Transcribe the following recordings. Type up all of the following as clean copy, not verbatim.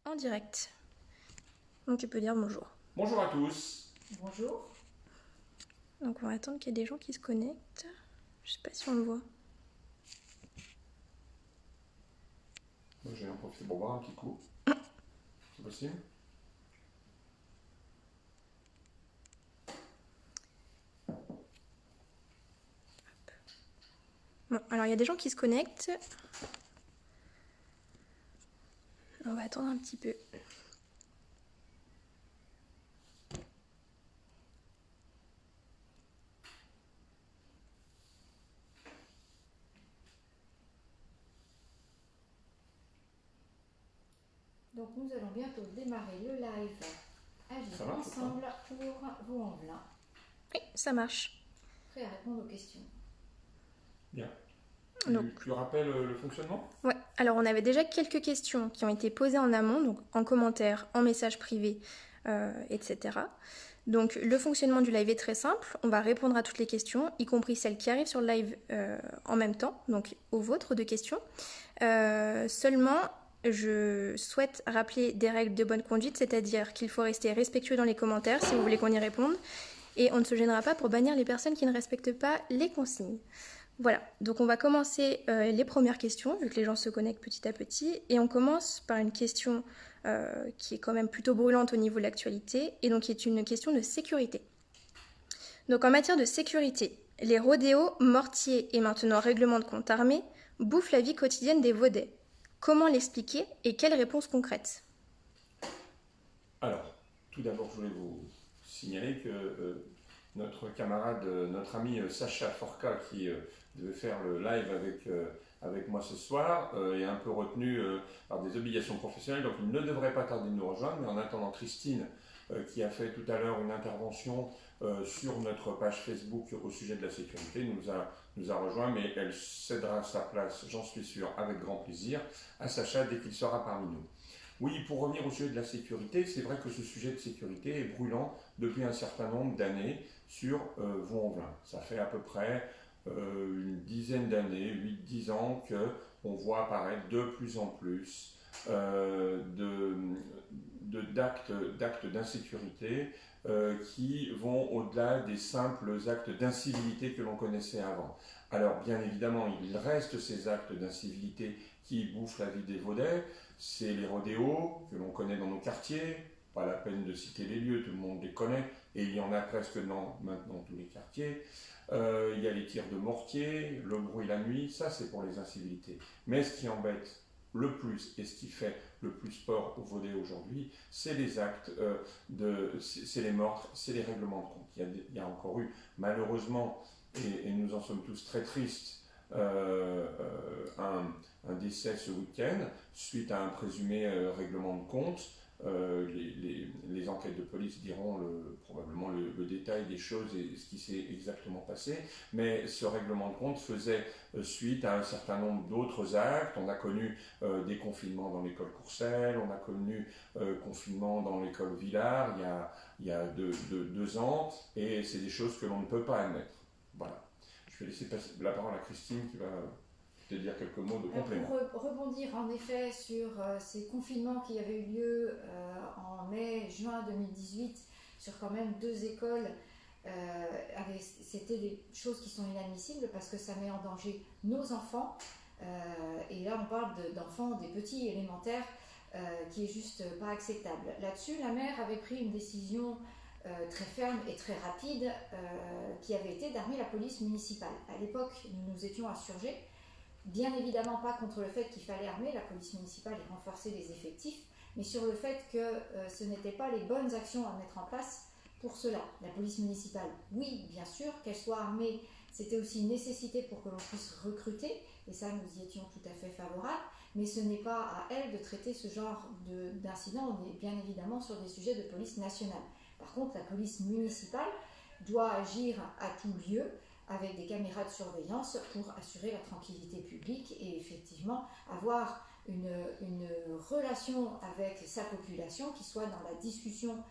en direct. Donc tu peux dire bonjour. Bonjour à tous. Bonjour. Donc on va attendre qu'il y ait des gens qui se connectent. Je sais pas si on le voit. Moi, je vais en profiter pour boire un petit coup. C'est possible? Bon, alors il y a des gens qui se connectent. On va attendre un petit peu. Donc nous allons bientôt démarrer le live Agir Ça marche, ensemble pour Vaux-en-Velin, Oui, ça marche. prêt à répondre aux questions. Bien. Donc. Tu rappelles le fonctionnement? Ouais, alors on avait déjà quelques questions qui ont été posées en amont, donc en commentaire, en message privé, etc. Donc le fonctionnement du live est très simple, on va répondre à toutes les questions, y compris celles qui arrivent sur le live en même temps, donc aux vôtres de questions. Seulement, je souhaite rappeler des règles de bonne conduite, c'est-à-dire qu'il faut rester respectueux dans les commentaires si vous voulez qu'on y réponde, et on ne se gênera pas pour bannir les personnes qui ne respectent pas les consignes. Voilà, donc on va commencer les premières questions, vu que les gens se connectent petit à petit, et on commence par une question qui est quand même plutôt brûlante au niveau de l'actualité, et donc qui est une question de sécurité. Donc en matière de sécurité, les rodéos, mortiers et maintenant règlements de compte armés bouffent la vie quotidienne des Vaudais. Comment l'expliquer et quelles réponses concrètes? Alors, tout d'abord, je voulais vous signaler que notre camarade, notre ami Sacha Forca, qui devait faire le live avec moi ce soir, est un peu retenu par des obligations professionnelles, donc il ne devrait pas tarder de nous rejoindre. Mais en attendant, Christine, qui a fait tout à l'heure une intervention sur notre page Facebook au sujet de la sécurité, nous a rejoint, mais elle cédera sa place, j'en suis sûr, avec grand plaisir, à Sacha dès qu'il sera parmi nous. Oui, pour revenir au sujet de la sécurité, c'est vrai que ce sujet de sécurité est brûlant depuis un certain nombre d'années sur Vaux-en-Velin. Ça fait à peu près une dizaine d'années, 8-10 ans, qu'on voit apparaître de plus en plus d'actes d'insécurité qui vont au-delà des simples actes d'incivilité que l'on connaissait avant. Alors, bien évidemment, il reste ces actes d'incivilité qui bouffent la vie des Vaudais. C'est les rodéos que l'on connaît dans nos quartiers, pas la peine de citer les lieux, tout le monde les connaît, et il y en a presque dans maintenant tous les quartiers. Il y a les tirs de mortier, le bruit la nuit, ça c'est pour les incivilités. Mais ce qui embête le plus et ce qui fait le plus peur aux Vaudais aujourd'hui, c'est les actes, c'est les meurtres, c'est les règlements de compte. Il y a encore eu, malheureusement, et nous en sommes tous très tristes, un décès ce week-end suite à un présumé règlement de compte. Les enquêtes de police diront probablement le détail des choses et ce qui s'est exactement passé, mais ce règlement de compte faisait suite à un certain nombre d'autres actes. On a connu des confinements dans l'école Courcelles, on a connu confinement dans l'école Villars il y a deux ans, et c'est des choses que l'on ne peut pas admettre. Voilà. Je vais laisser passer la parole à Christine qui va te dire quelques mots de complément. Pour rebondir en effet sur ces confinements qui avaient eu lieu en mai-juin 2018 sur quand même 2 écoles, c'était des choses qui sont inadmissibles parce que ça met en danger nos enfants. Et là on parle d'enfants, des petits élémentaires, qui est juste pas acceptable. Là-dessus, la maire avait pris une décision très ferme et très rapide qui avait été d'armer la police municipale. À l'époque, nous nous étions insurgés, bien évidemment pas contre le fait qu'il fallait armer la police municipale et renforcer les effectifs, mais sur le fait que ce n'étaient pas les bonnes actions à mettre en place pour cela. La police municipale, oui, bien sûr, qu'elle soit armée, c'était aussi une nécessité pour que l'on puisse recruter, et ça, nous y étions tout à fait favorables, mais ce n'est pas à elle de traiter ce genre d'incident. On est bien évidemment sur des sujets de police nationale. Par contre, la police municipale doit agir à tout lieu avec des caméras de surveillance pour assurer la tranquillité publique et effectivement avoir une relation avec sa population qui soit dans la discussion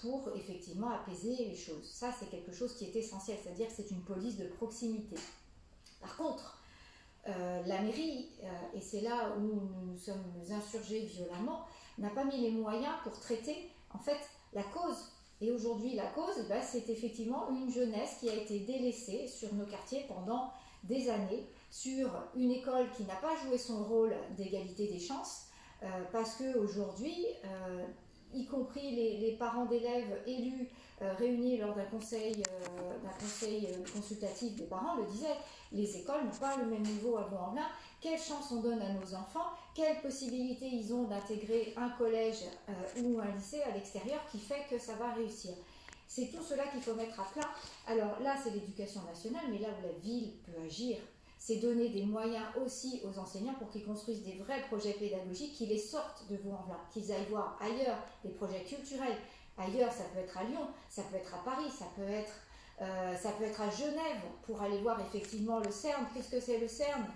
pour effectivement apaiser les choses. Ça, c'est quelque chose qui est essentiel, c'est-à-dire que c'est une police de proximité. Par contre, la mairie, et c'est là où nous nous sommes insurgés violemment, n'a pas mis les moyens pour traiter en fait la cause. Et aujourd'hui, la cause, c'est effectivement une jeunesse qui a été délaissée sur nos quartiers pendant des années, sur une école qui n'a pas joué son rôle d'égalité des chances, parce qu'aujourd'hui, y compris les parents d'élèves élus réunis lors d'un conseil consultatif des parents le disaient, les écoles n'ont pas le même niveau à Vaux-en-Velin. Quelle chance on donne à nos enfants, quelle possibilité ils ont d'intégrer un collège ou un lycée à l'extérieur qui fait que ça va réussir. C'est tout cela qu'il faut mettre à plat. Alors là, c'est l'éducation nationale, mais là où la ville peut agir, c'est donner des moyens aussi aux enseignants pour qu'ils construisent des vrais projets pédagogiques qui les sortent de Vaux-en-Velin, qu'ils aillent voir ailleurs des projets culturels. Ailleurs, ça peut être à Lyon, ça peut être à Paris, ça peut être à Genève pour aller voir effectivement le CERN. Qu'est-ce que c'est le CERN ?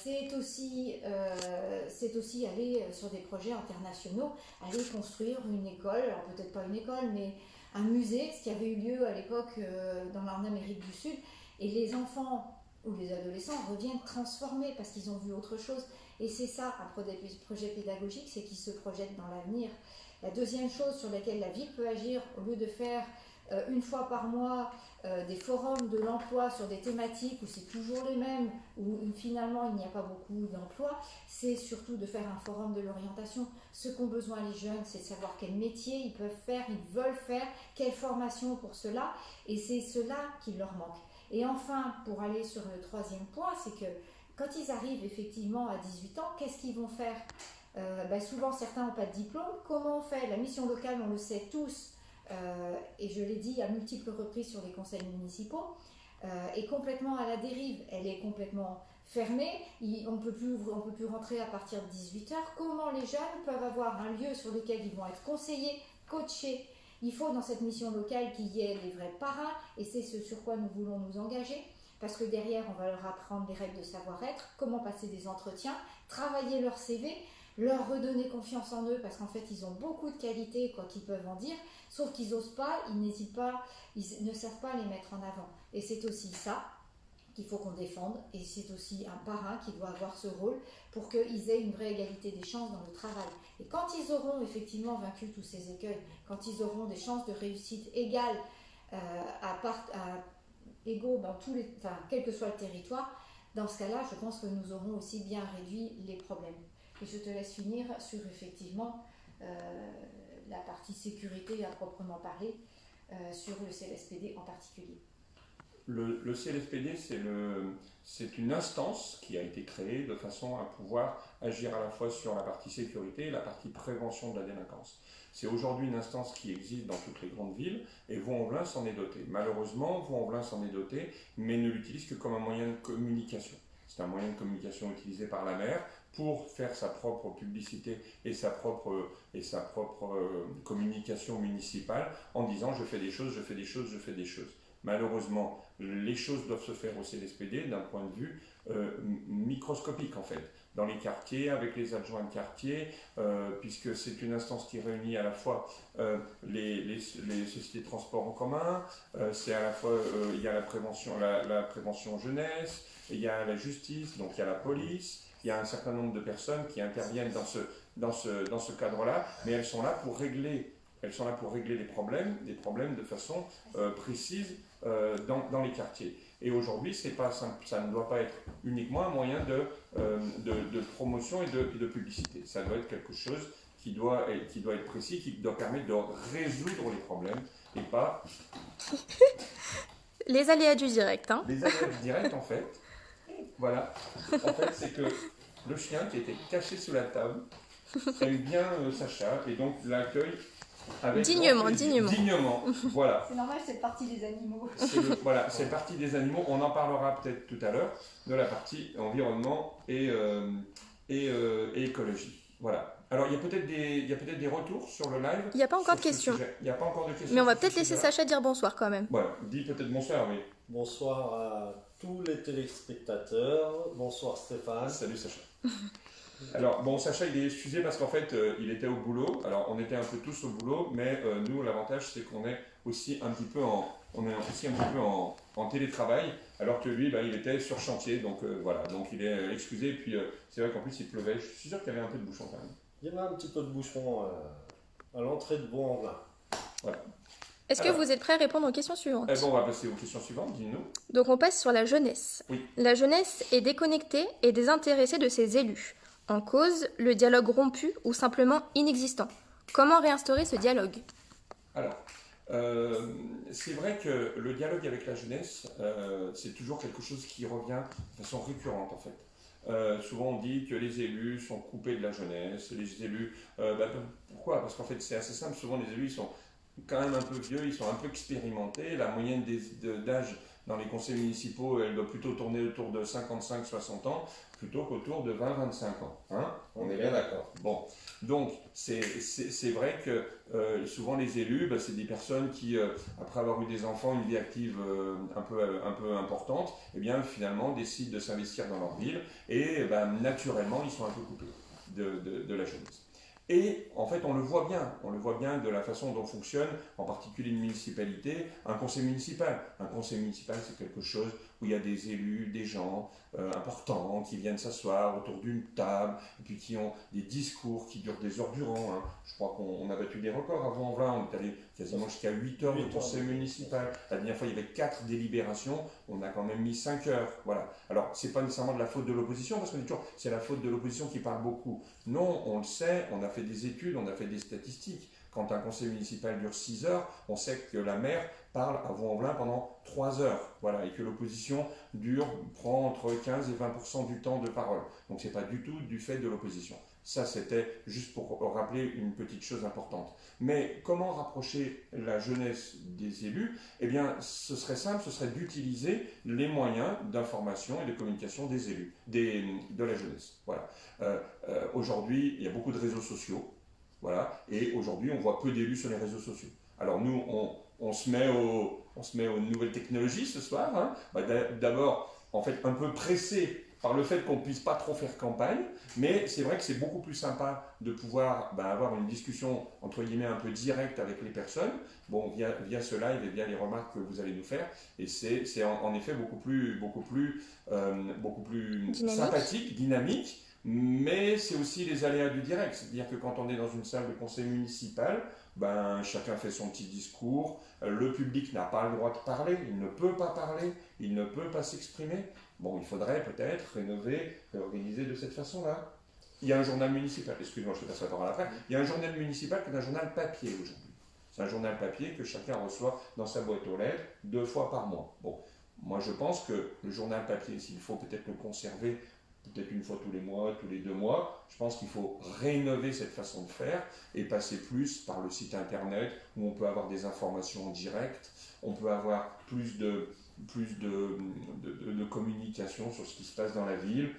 C'est aussi aller sur des projets internationaux, aller construire une école, alors peut-être pas une école, mais un musée, ce qui avait eu lieu à l'époque en Amérique du Sud, et les enfants ou les adolescents reviennent transformés parce qu'ils ont vu autre chose. Et c'est ça, un projet pédagogique, c'est qu'ils se projettent dans l'avenir. La deuxième chose sur laquelle la ville peut agir, au lieu de faire une fois par mois des forums de l'emploi sur des thématiques où c'est toujours les mêmes, où finalement il n'y a pas beaucoup d'emplois, c'est surtout de faire un forum de l'orientation. Ce qu'ont besoin les jeunes, c'est de savoir quel métier ils peuvent faire, ils veulent faire, quelle formation pour cela, et c'est cela qui leur manque. Et enfin, pour aller sur le troisième point, c'est que quand ils arrivent effectivement à 18 ans, qu'est-ce qu'ils vont faire ? Souvent certains n'ont pas de diplôme. Comment on fait ? La mission locale, on le sait tous, et je l'ai dit à multiples reprises sur les conseils municipaux, est complètement à la dérive. Elle est complètement fermée, on ne peut plus rentrer à partir de 18h. Comment les jeunes peuvent avoir un lieu sur lequel ils vont être conseillés, coachés ? Il faut dans cette mission locale qu'il y ait les vrais parrains, et c'est ce sur quoi nous voulons nous engager, parce que derrière on va leur apprendre les règles de savoir-être, comment passer des entretiens, travailler leur CV, leur redonner confiance en eux, parce qu'en fait ils ont beaucoup de qualités quoi qu'ils peuvent en dire, sauf qu'ils n'osent pas, ils n'hésitent pas, ils ne savent pas les mettre en avant. Et c'est aussi ça qu'il faut qu'on défende, et c'est aussi un parrain qui doit avoir ce rôle pour qu'ils aient une vraie égalité des chances dans le travail. Et quand ils auront effectivement vaincu tous ces écueils, quand ils auront des chances de réussite égales, égaux dans quel que soit le territoire, dans ce cas-là, je pense que nous aurons aussi bien réduit les problèmes. Et je te laisse finir sur effectivement la partie sécurité à proprement parler, sur le CLSPD en particulier. Le CLSPD, c'est une instance qui a été créée de façon à pouvoir agir à la fois sur la partie sécurité et la partie prévention de la délinquance. C'est aujourd'hui une instance qui existe dans toutes les grandes villes et Vaux-en-Velin s'en est doté. Malheureusement, Vaux-en-Velin s'en est doté, mais ne l'utilise que comme un moyen de communication. C'est un moyen de communication utilisé par la maire pour faire sa propre publicité et sa propre communication municipale en disant je fais des choses, je fais des choses, je fais des choses. Malheureusement, les choses doivent se faire au CLSPD d'un point de vue microscopique en fait, dans les quartiers, avec les adjoints de quartier, puisque c'est une instance qui réunit à la fois les sociétés de transport en commun, c'est à la fois il y a la prévention jeunesse, il y a la justice, donc il y a la police, il y a un certain nombre de personnes qui interviennent dans ce cadre-là, mais elles sont là pour régler les problèmes de façon précise dans les quartiers. Et aujourd'hui, ça ne doit pas être uniquement un moyen de promotion et de publicité. Ça doit être quelque chose qui doit être précis, qui doit permettre de résoudre les problèmes et pas... Les aléas du direct. Hein. Les aléas du direct, en fait, voilà. En fait, c'est que le chien qui était caché sous la table aime bien Sacha et donc l'accueille avec dignement, voilà. C'est normal, c'est partie des animaux. C'est partie des animaux. On en parlera peut-être tout à l'heure de la partie environnement et écologie. Voilà. Alors il y a peut-être des retours sur le live. Il n'y a pas encore de questions. Il n'y a pas encore de questions. Mais on va peut-être laisser Sacha dire bonsoir quand même. Voilà. Dis peut-être bonsoir, oui. Bonsoir à tous les téléspectateurs. Bonsoir Stéphane. Salut Sacha. Alors, bon, Sacha, il est excusé parce qu'en fait, il était au boulot. Alors, on était un peu tous au boulot, mais nous, l'avantage, c'est qu'on est aussi un petit peu en télétravail, alors que lui, bah, il était sur chantier. Donc, voilà. Donc, il est excusé. Et puis, c'est vrai qu'en plus, il pleuvait. Je suis sûr qu'il y avait un peu de bouchon quand même. Il y avait un petit peu de bouchon à l'entrée de Vaux-en-Velin. Voilà. Est-ce que Alors, vous êtes prêts à répondre aux questions suivantes? bon, on va passer aux questions suivantes. Dis-nous. Donc on passe sur la jeunesse. Oui. La jeunesse est déconnectée et désintéressée de ses élus. En cause, le dialogue rompu ou simplement inexistant. Comment réinstaurer ce dialogue? Alors, c'est vrai que le dialogue avec la jeunesse, c'est toujours quelque chose qui revient de façon récurrente en fait. Souvent on dit que les élus sont coupés de la jeunesse, les élus... pourquoi? Parce qu'en fait c'est assez simple, souvent les élus ils sont quand même un peu vieux, ils sont un peu expérimentés, la moyenne d'âge dans les conseils municipaux elle doit plutôt tourner autour de 55-60 ans plutôt qu'autour de 20-25 ans. Hein, on est bien d'accord. Bon, donc c'est vrai que souvent les élus, c'est des personnes qui, après avoir eu des enfants, une vie active un peu importante, et bien finalement décident de s'investir dans leur ville et naturellement ils sont un peu coupés de la jeunesse. Et en fait, on le voit bien de la façon dont fonctionne, en particulier une municipalité, un conseil municipal. Un conseil municipal, c'est quelque chose où il y a des élus, des gens importants qui viennent s'asseoir autour d'une table, et puis qui ont des discours qui durent des heures durant. Hein. Je crois qu'on a battu des records à Vaux-en-Velin, on est allé quasiment jusqu'à 8 heures de conseil municipal. La dernière fois, il y avait 4 délibérations, on a quand même mis 5 heures. Voilà. Alors, c'est pas nécessairement de la faute de l'opposition, parce qu'on dit toujours c'est la faute de l'opposition qui parle beaucoup. Non, on le sait, on a fait des études, on a fait des statistiques. Quand un conseil municipal dure 6 heures, on sait que la maire parle à Vaux-en-Velin pendant 3 heures. Voilà, et que l'opposition prend entre 15 et 20% du temps de parole. Donc c'est pas du tout du fait de l'opposition. Ça, c'était juste pour rappeler une petite chose importante. Mais comment rapprocher la jeunesse des élus? Eh bien, ce serait simple, ce serait d'utiliser les moyens d'information et de communication des élus, de la jeunesse. Voilà. Aujourd'hui, il y a beaucoup de réseaux sociaux. Voilà. Et aujourd'hui, on voit peu d'élus sur les réseaux sociaux. Alors nous, on se met aux nouvelles technologies ce soir. Hein. D'abord, en fait, un peu pressé par le fait qu'on ne puisse pas trop faire campagne, mais c'est vrai que c'est beaucoup plus sympa de pouvoir avoir une discussion, entre guillemets, un peu directe avec les personnes, via ce live et via les remarques que vous allez nous faire, et c'est en effet beaucoup plus sympathique, dynamique, mais c'est aussi les aléas du direct, c'est-à-dire que quand on est dans une salle de conseil municipal, chacun fait son petit discours, le public n'a pas le droit de parler, il ne peut pas parler, il ne peut pas s'exprimer. Bon, il faudrait peut-être réorganiser de cette façon-là. Il y a un journal municipal, excuse-moi, je te passe la parole après, il y a un journal municipal qui est un journal papier aujourd'hui. C'est un journal papier que chacun reçoit dans sa boîte aux lettres 2 fois par mois. Bon, moi je pense que le journal papier, s'il faut peut-être le conserver peut-être une fois tous les mois, tous les 2 mois. Je pense qu'il faut rénover cette façon de faire et passer plus par le site internet où on peut avoir des informations en direct, on peut avoir plus de communication sur ce qui se passe dans la ville.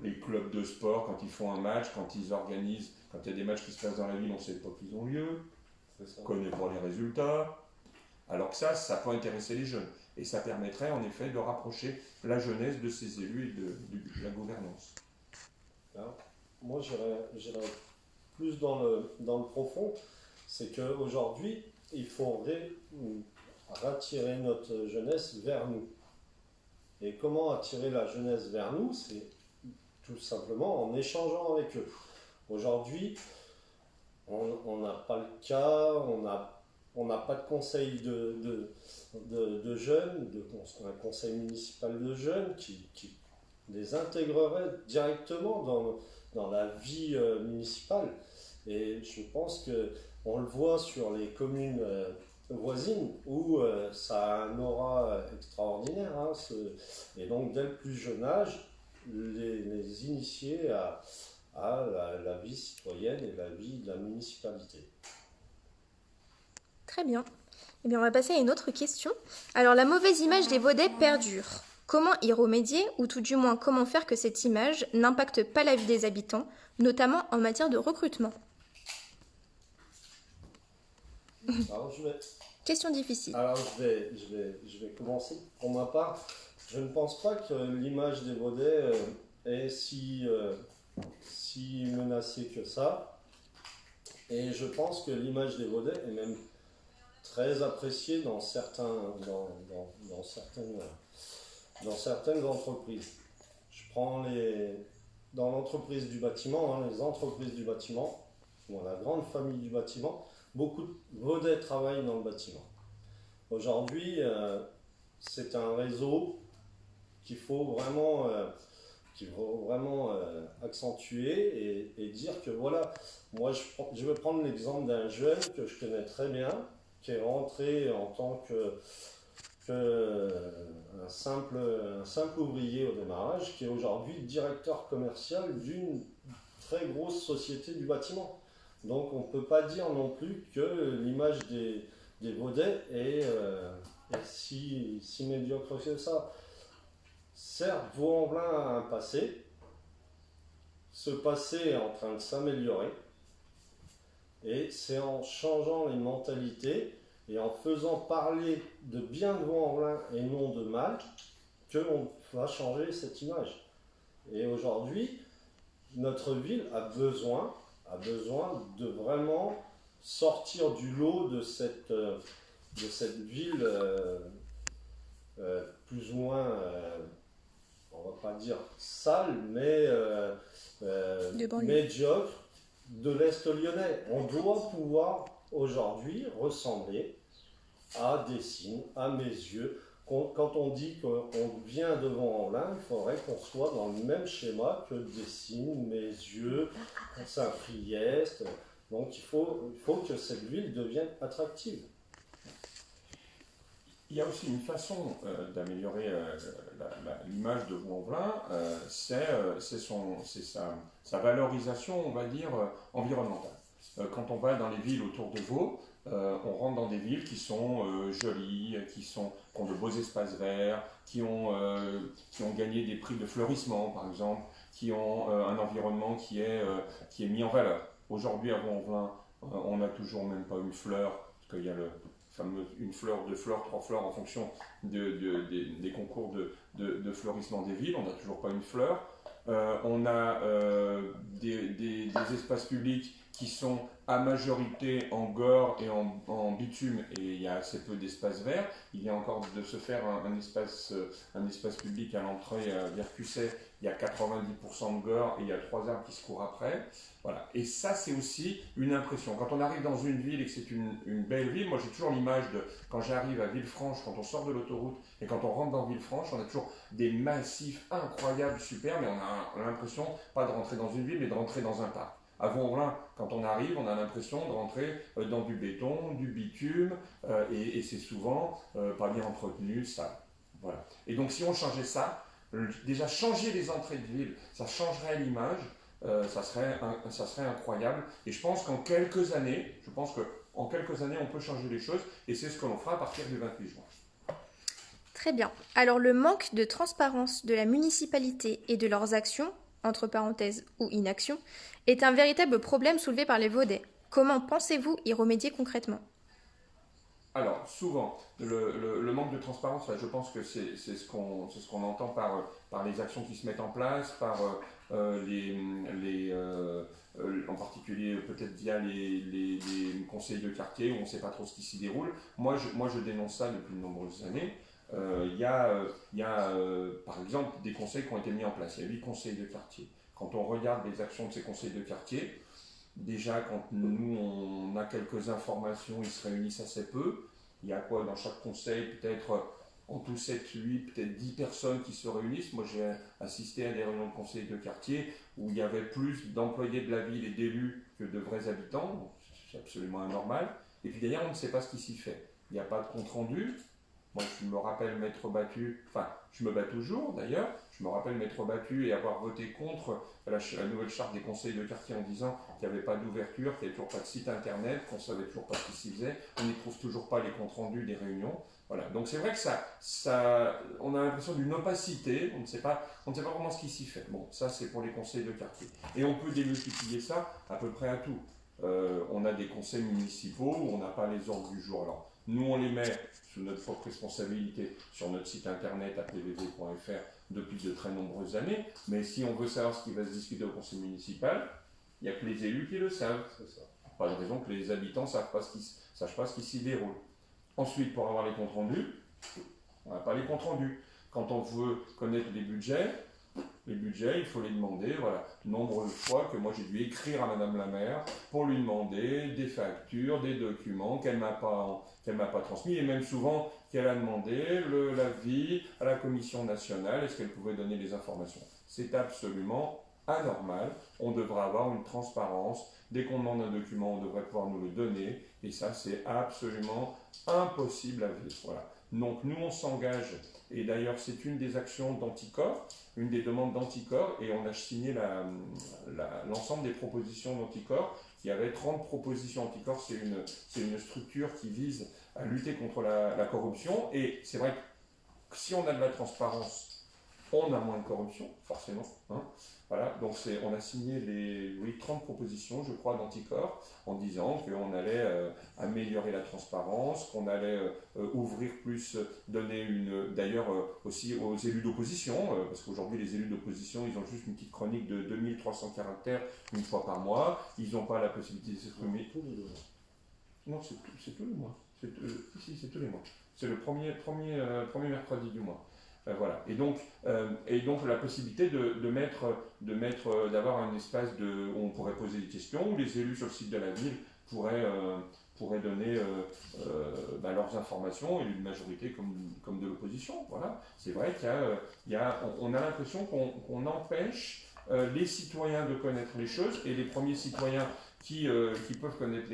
Les clubs de sport, quand ils font un match, quand ils organisent, quand il y a des matchs qui se passent dans la ville, on ne sait pas qu'ils ont lieu, on ne connaît pas les résultats. Alors que ça peut intéresser les jeunes. Et ça permettrait en effet de rapprocher la jeunesse de ses élus et de la gouvernance. Alors, moi, j'irais plus dans le profond. C'est qu'aujourd'hui, il faut rattirer notre jeunesse vers nous. Et comment attirer la jeunesse vers nous? C'est tout simplement en échangeant avec eux. Aujourd'hui, on n'a pas le cas, on n'a pas de conseil de jeunes, un conseil municipal de jeunes qui les intégrerait directement dans la vie municipale. Et je pense qu'on le voit sur les communes voisines où ça a un aura extraordinaire. Hein, et donc dès le plus jeune âge, les initier à la vie citoyenne et la vie de la municipalité. Très bien. Eh bien, on va passer à une autre question. Alors, la mauvaise image des Vaudais perdure. Comment y remédier, ou tout du moins comment faire que cette image n'impacte pas la vie des habitants, notamment en matière de recrutement? Alors, Question difficile. Alors, je vais commencer. Pour ma part, je ne pense pas que l'image des Vaudais est si si menacée que ça. Et je pense que l'image des Vaudets est même très appréciée dans certaines entreprises. Je prends dans l'entreprise du bâtiment, les entreprises du bâtiment, dans la grande famille du bâtiment, beaucoup de Vaudets travaillent dans le bâtiment. Aujourd'hui, c'est un réseau qu'il faut vraiment, accentuer et dire que voilà, moi je vais prendre l'exemple d'un jeune que je connais très bien, qui est rentré en tant un simple ouvrier au démarrage, qui est aujourd'hui directeur commercial d'une très grosse société du bâtiment. Donc on ne peut pas dire non plus que l'image des Vaudets est si médiocre que ça. Certes, Vaux-en-Velin a un passé. Ce passé est en train de s'améliorer. Et c'est en changeant les mentalités et en faisant parler de bien de Vaux-en-Velin et non de mal qu'on va changer cette image. Et aujourd'hui, notre ville a besoin de vraiment sortir du lot de cette ville plus ou moins, on va pas dire sale, mais médiocre de l'Est lyonnais. On doit pouvoir aujourd'hui ressembler à Dessines, à mes yeux. Quand on dit qu'on vient de Vaux-en-Velin, il faudrait qu'on soit dans le même schéma que Dessines, mes yeux, Saint-Priest. Donc il faut que cette ville devienne attractive. Il y a aussi une façon d'améliorer l'image de Vaux-en-Velin, c'est sa valorisation, on va dire, environnementale. Quand on va dans les villes autour de Vaud, on rentre dans des villes qui sont jolies, qui ont de beaux espaces verts, qui ont gagné des prix de fleurissement, par exemple, qui ont un environnement qui est mis en valeur. Aujourd'hui, à Vaux-en-Velin, on n'a toujours même pas une fleur, parce qu'il y a une fleur, deux fleurs, trois fleurs en fonction des concours de fleurissement des villes. On n'a toujours pas une fleur. On a des espaces publics qui sont à majorité en gore et en bitume, et il y a assez peu d'espaces verts. Il y a encore de se faire un espace public à l'entrée vers Cusset. Il y a 90% de gore et il y a 3 arbres qui se courent après. Voilà. Et ça, c'est aussi une impression. Quand on arrive dans une ville et que c'est une belle ville, moi j'ai toujours l'image de quand j'arrive à Villefranche, quand on sort de l'autoroute et quand on rentre dans Villefranche, on a toujours des massifs incroyables, super, mais on a l'impression pas de rentrer dans une ville, mais de rentrer dans un parc. À Vaux-en-Velin, quand on arrive, on a l'impression de rentrer dans du béton, du bitume, et c'est souvent pas bien entretenu, sale. Voilà. Et donc si on changeait ça, déjà changer les entrées de ville, ça changerait l'image, ça serait incroyable. Et je pense qu'en quelques années, on peut changer les choses, et c'est ce que l'on fera à partir du 28 juin. Très bien. Alors le manque de transparence de la municipalité et de leurs actions, entre parenthèses ou inaction, est un véritable problème soulevé par les Vaudais. Comment pensez-vous y remédier concrètement ? Alors, souvent, le manque de transparence, là, je pense que c'est ce qu'on entend par les actions qui se mettent en place, par en particulier peut-être via les conseils de quartier où on ne sait pas trop ce qui s'y déroule. Moi, je dénonce ça depuis de nombreuses années. Il y a par exemple des conseils qui ont été mis en place. Il y a 8 conseils de quartier. Quand on regarde les actions de ces conseils de quartier, déjà quand nous on a quelques informations, ils se réunissent assez peu. Il y a quoi dans chaque conseil? Peut-être en tout 7, 8, peut-être 10 personnes qui se réunissent. Moi j'ai assisté à des réunions de conseils de quartier où il y avait plus d'employés de la ville et d'élus que de vrais habitants. Donc, c'est absolument anormal. Et puis d'ailleurs on ne sait pas ce qui s'y fait. Il n'y a pas de compte rendu. Moi, je me rappelle m'être battu, enfin, je me bats toujours d'ailleurs, je me rappelle m'être battu et avoir voté contre la nouvelle charte des conseils de quartier en disant qu'il n'y avait pas d'ouverture, qu'il n'y avait toujours pas de site internet, qu'on ne savait toujours pas ce qui s'y faisait, on n'y trouve toujours pas les comptes rendus des réunions. Voilà. Donc c'est vrai que on a l'impression d'une opacité, on ne sait pas vraiment ce qui s'y fait. Bon, ça c'est pour les conseils de quartier. Et on peut démultiplier ça à peu près à tout. On a des conseils municipaux où on n'a pas les ordres du jour. Alors, nous on les met sous notre propre responsabilité sur notre site internet apvv.fr depuis de très nombreuses années, mais si on veut savoir ce qui va se discuter au conseil municipal, il n'y a que les élus qui le savent. C'est ça. Pas de raison que les habitants ne sachent pas ce qui s'y déroule. Ensuite, pour avoir les comptes rendus, on n'a pas les comptes rendus. Quand on veut connaître les budgets, il faut les demander. Voilà, nombreuses fois que moi j'ai dû écrire à Madame la maire pour lui demander des factures, des documents qu'elle m'a pas transmis, et même souvent qu'elle a demandé l'avis à la commission nationale, est-ce qu'elle pouvait donner les informations. C'est absolument anormal. On devrait avoir une transparence. Dès qu'on demande un document, on devrait pouvoir nous le donner, et ça c'est absolument impossible à vivre. Voilà. Donc nous on s'engage, et d'ailleurs c'est une des actions d'Anticor, une des demandes d'Anticor, et on a signé l'ensemble des propositions d'Anticor. Il y avait 30 propositions. Anticor, c'est une structure qui vise à lutter contre la corruption, et c'est vrai que si on a de la transparence, on a moins de corruption, forcément. Hein. Voilà, donc on a signé les 30 propositions, je crois, d'Anticor, en disant qu'on allait améliorer la transparence, qu'on allait ouvrir plus, donner d'ailleurs aussi aux élus d'opposition, parce qu'aujourd'hui les élus d'opposition, ils ont juste une petite chronique de 2300 caractères une fois par mois, ils n'ont pas la possibilité de s'exprimer. Non, c'est tous les mois. C'est tous les mois. C'est le premier mercredi du mois. Voilà. Et donc la possibilité d'avoir un espace où on pourrait poser des questions, où les élus sur le site de la ville pourraient donner leurs informations, élus de majorité comme de l'opposition. Voilà. C'est vrai qu'on a l'impression qu'on empêche les citoyens de connaître les choses, et les premiers citoyens qui peuvent connaître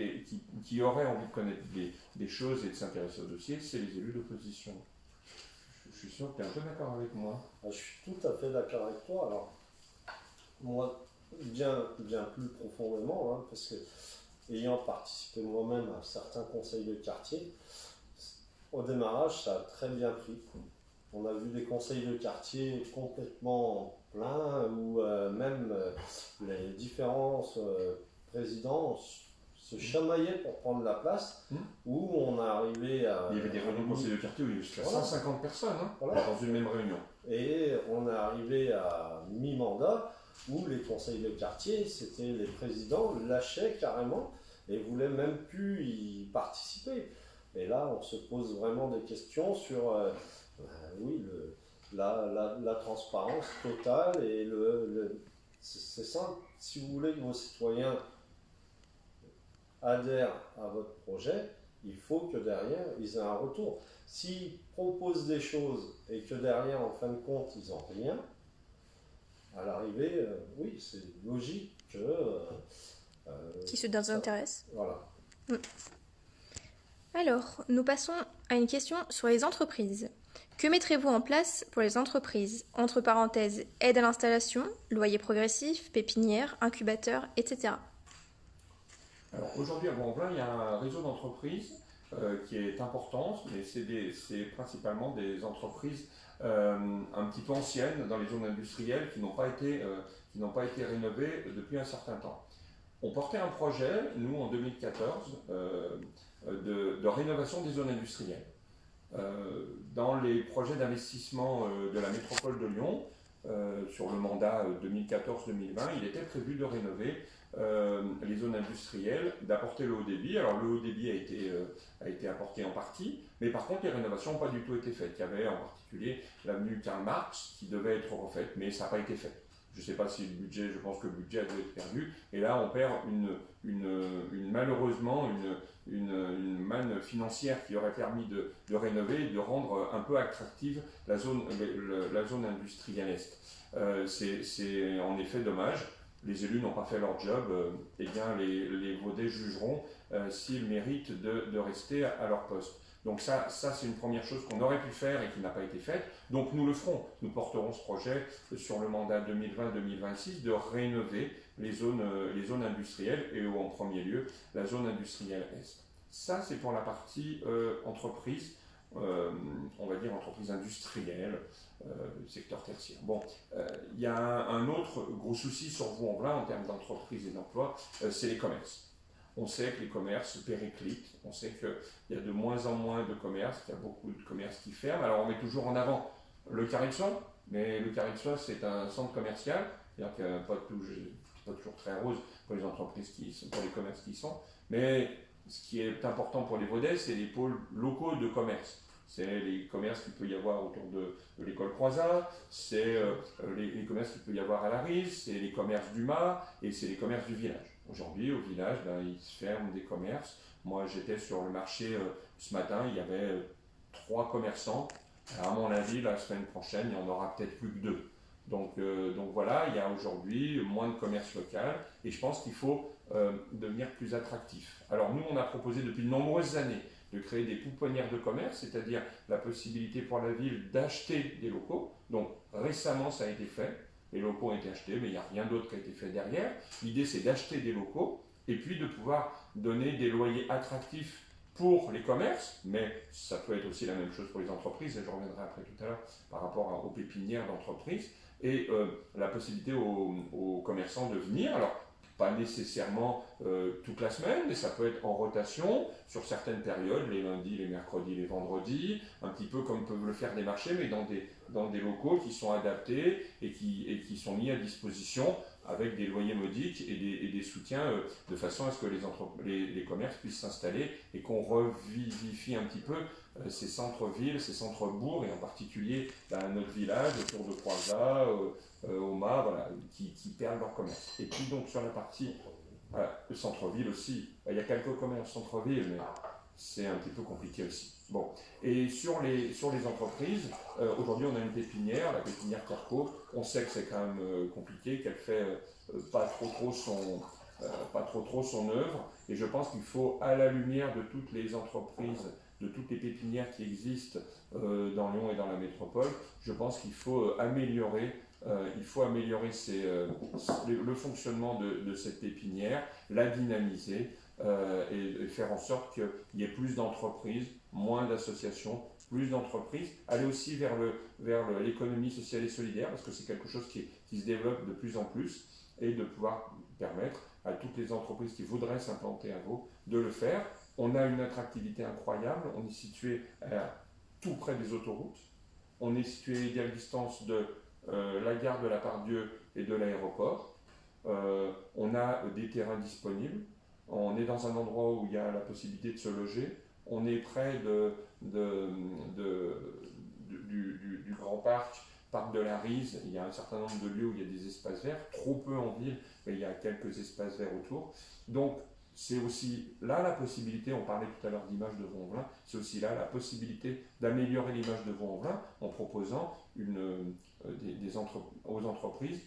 qui auraient envie de connaître des choses et de s'intéresser au dossier, c'est les élus d'opposition. Je suis sûr que tu es un peu d'accord avec moi. Je suis tout à fait d'accord avec toi. Alors, moi, bien plus profondément, hein, parce que ayant participé moi-même à certains conseils de quartier, au démarrage, ça a très bien pris. On a vu des conseils de quartier complètement pleins, où même les différents présidents se chamaillaient pour prendre la place, où on a arrivé à... Il y avait des réunions de conseil de quartier où il y avait jusqu'à 150 personnes dans une même réunion. Et on est arrivé à mi-mandat, où les conseils de quartier, c'était les présidents lâchaient carrément et voulaient même plus y participer. Et là, on se pose vraiment des questions sur la transparence totale, et c'est simple. Si vous voulez que vos citoyens adhèrent à votre projet, il faut que derrière, ils aient un retour. S'ils proposent des choses et que derrière, en fin de compte, ils n'ont rien, à l'arrivée, oui, c'est logique que... qui se désintéressent. Voilà. Alors, nous passons à une question sur les entreprises. Que mettrez-vous en place pour les entreprises? Entre parenthèses, aide à l'installation, loyer progressif, pépinière, incubateur, etc. Alors aujourd'hui à Vaux-en-Velin, il y a un réseau d'entreprises qui est important, mais c'est principalement des entreprises un petit peu anciennes dans les zones industrielles qui n'ont pas été rénovées depuis un certain temps. On portait un projet, nous en 2014, de rénovation des zones industrielles. Dans les projets d'investissement de la métropole de Lyon, sur le mandat 2014-2020, il était prévu de rénover les zones industrielles, d'apporter le haut débit. Alors le haut débit a été apporté en partie, mais par contre les rénovations n'ont pas du tout été faites. Il y avait en particulier l'avenue Karl Marx qui devait être refaite, mais ça n'a pas été fait. Je ne sais pas si le budget, je pense que le budget a dû être perdu, et là on perd malheureusement une manne financière qui aurait permis de rénover et de rendre un peu attractive la zone industrielle est. C'est en effet dommage. Les élus n'ont pas fait leur job, eh bien les Vaudais jugeront s'ils méritent de rester à leur poste. Donc ça c'est une première chose qu'on aurait pu faire et qui n'a pas été faite. Donc nous le ferons. Nous porterons ce projet sur le mandat 2020-2026 de rénover les zones industrielles, et en premier lieu la zone industrielle Est. Ça c'est pour la partie entreprise, on va dire entreprise industrielle, secteur tertiaire. Bon, il y a un autre gros souci sur Vaux-en-Velin en termes d'entreprise et d'emploi, c'est les commerces. On sait que les commerces périclitent, on sait qu'il y a de moins en moins de commerces, qu'il y a beaucoup de commerces qui ferment. Alors on met toujours en avant le carré de soie, mais le carré de soie, c'est un centre commercial, c'est-à-dire que pas toujours très rose pour les entreprises pour les commerces qui y sont, mais ce qui est important pour les Vaudais, c'est les pôles locaux de commerce. C'est les commerces qu'il peut y avoir autour de l'école Croizat, c'est les commerces qu'il peut y avoir à la Rise, c'est les commerces du Mas et c'est les commerces du village. Aujourd'hui, au village, ils se ferment des commerces. Moi, j'étais sur le marché ce matin, il y avait 3 commerçants. Alors, à mon avis, la semaine prochaine, il y en aura peut-être plus que 2. Donc voilà, il y a aujourd'hui moins de commerce local et je pense qu'il faut devenir plus attractif. Alors nous, on a proposé depuis de nombreuses années de créer des pouponnières de commerce, c'est-à-dire la possibilité pour la ville d'acheter des locaux. Donc récemment, ça a été fait, les locaux ont été achetés, mais il n'y a rien d'autre qui a été fait derrière. L'idée, c'est d'acheter des locaux et puis de pouvoir donner des loyers attractifs pour les commerces, mais ça peut être aussi la même chose pour les entreprises, et je reviendrai après tout à l'heure par rapport aux pépinières d'entreprises, et la possibilité aux commerçants de venir, alors pas nécessairement toute la semaine, mais ça peut être en rotation sur certaines périodes, les lundis, les mercredis, les vendredis, un petit peu comme peuvent le faire des marchés, mais dans des locaux qui sont adaptés et qui sont mis à disposition avec des loyers modiques et des soutiens de façon à ce que les commerces puissent s'installer et qu'on revivifie un petit peu ces centres-villes, ces centres-bourgs, et en particulier notre village autour de Croizat, au Mas, voilà, qui perdent leur commerce. Et puis donc sur la partie le centre-ville aussi, il y a quelques commerces centre-ville, mais c'est un petit peu compliqué aussi. Bon, et sur les entreprises, aujourd'hui on a une pépinière, la pépinière Carco. On sait que c'est quand même compliqué, qu'elle fait pas trop trop son œuvre, et je pense qu'il faut, à la lumière de toutes les entreprises, de toutes les pépinières qui existent dans Lyon et dans la métropole, je pense qu'il faut améliorer le fonctionnement de cette pépinière, la dynamiser et faire en sorte qu'il y ait plus d'entreprises, moins d'associations, plus d'entreprises, aller aussi vers l'économie sociale et solidaire, parce que c'est quelque chose qui se développe de plus en plus, et de pouvoir permettre à toutes les entreprises qui voudraient s'implanter à Vaud de le faire. On a une attractivité incroyable, on est situé tout près des autoroutes, on est situé à égale distance de la gare de la Part-Dieu et de l'aéroport, on a des terrains disponibles, on est dans un endroit où il y a la possibilité de se loger, on est près du Grand Parc de la Rise. Il y a un certain nombre de lieux où il y a des espaces verts, trop peu en ville, mais il y a quelques espaces verts autour. Donc c'est aussi là la possibilité, on parlait tout à l'heure d'image de Vaux-en-Velin, c'est aussi là la possibilité d'améliorer l'image de Vaux-en-Velin en proposant aux entreprises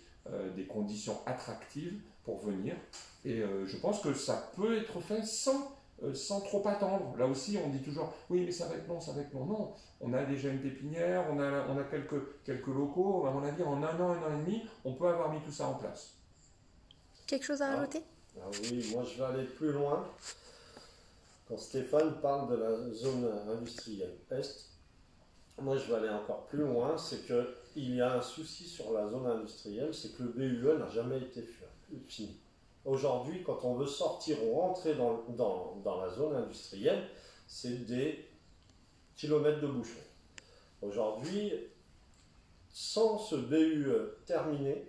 des conditions attractives pour venir. Et je pense que ça peut être fait sans trop attendre. Là aussi, on dit toujours « oui, mais ça va être long, ça va être long ». Non, on a déjà une pépinière, on a quelques locaux. À mon avis, en un an et demi, on peut avoir mis tout ça en place. Quelque chose à rajouter ? Oui, moi je vais aller plus loin. Quand Stéphane parle de la zone industrielle Est, moi je vais aller encore plus loin. C'est qu'il y a un souci sur la zone industrielle, c'est que le BUE n'a jamais été fini. Aujourd'hui, quand on veut sortir ou rentrer dans la zone industrielle, c'est des kilomètres de bouchons. Aujourd'hui, sans ce BUE terminé,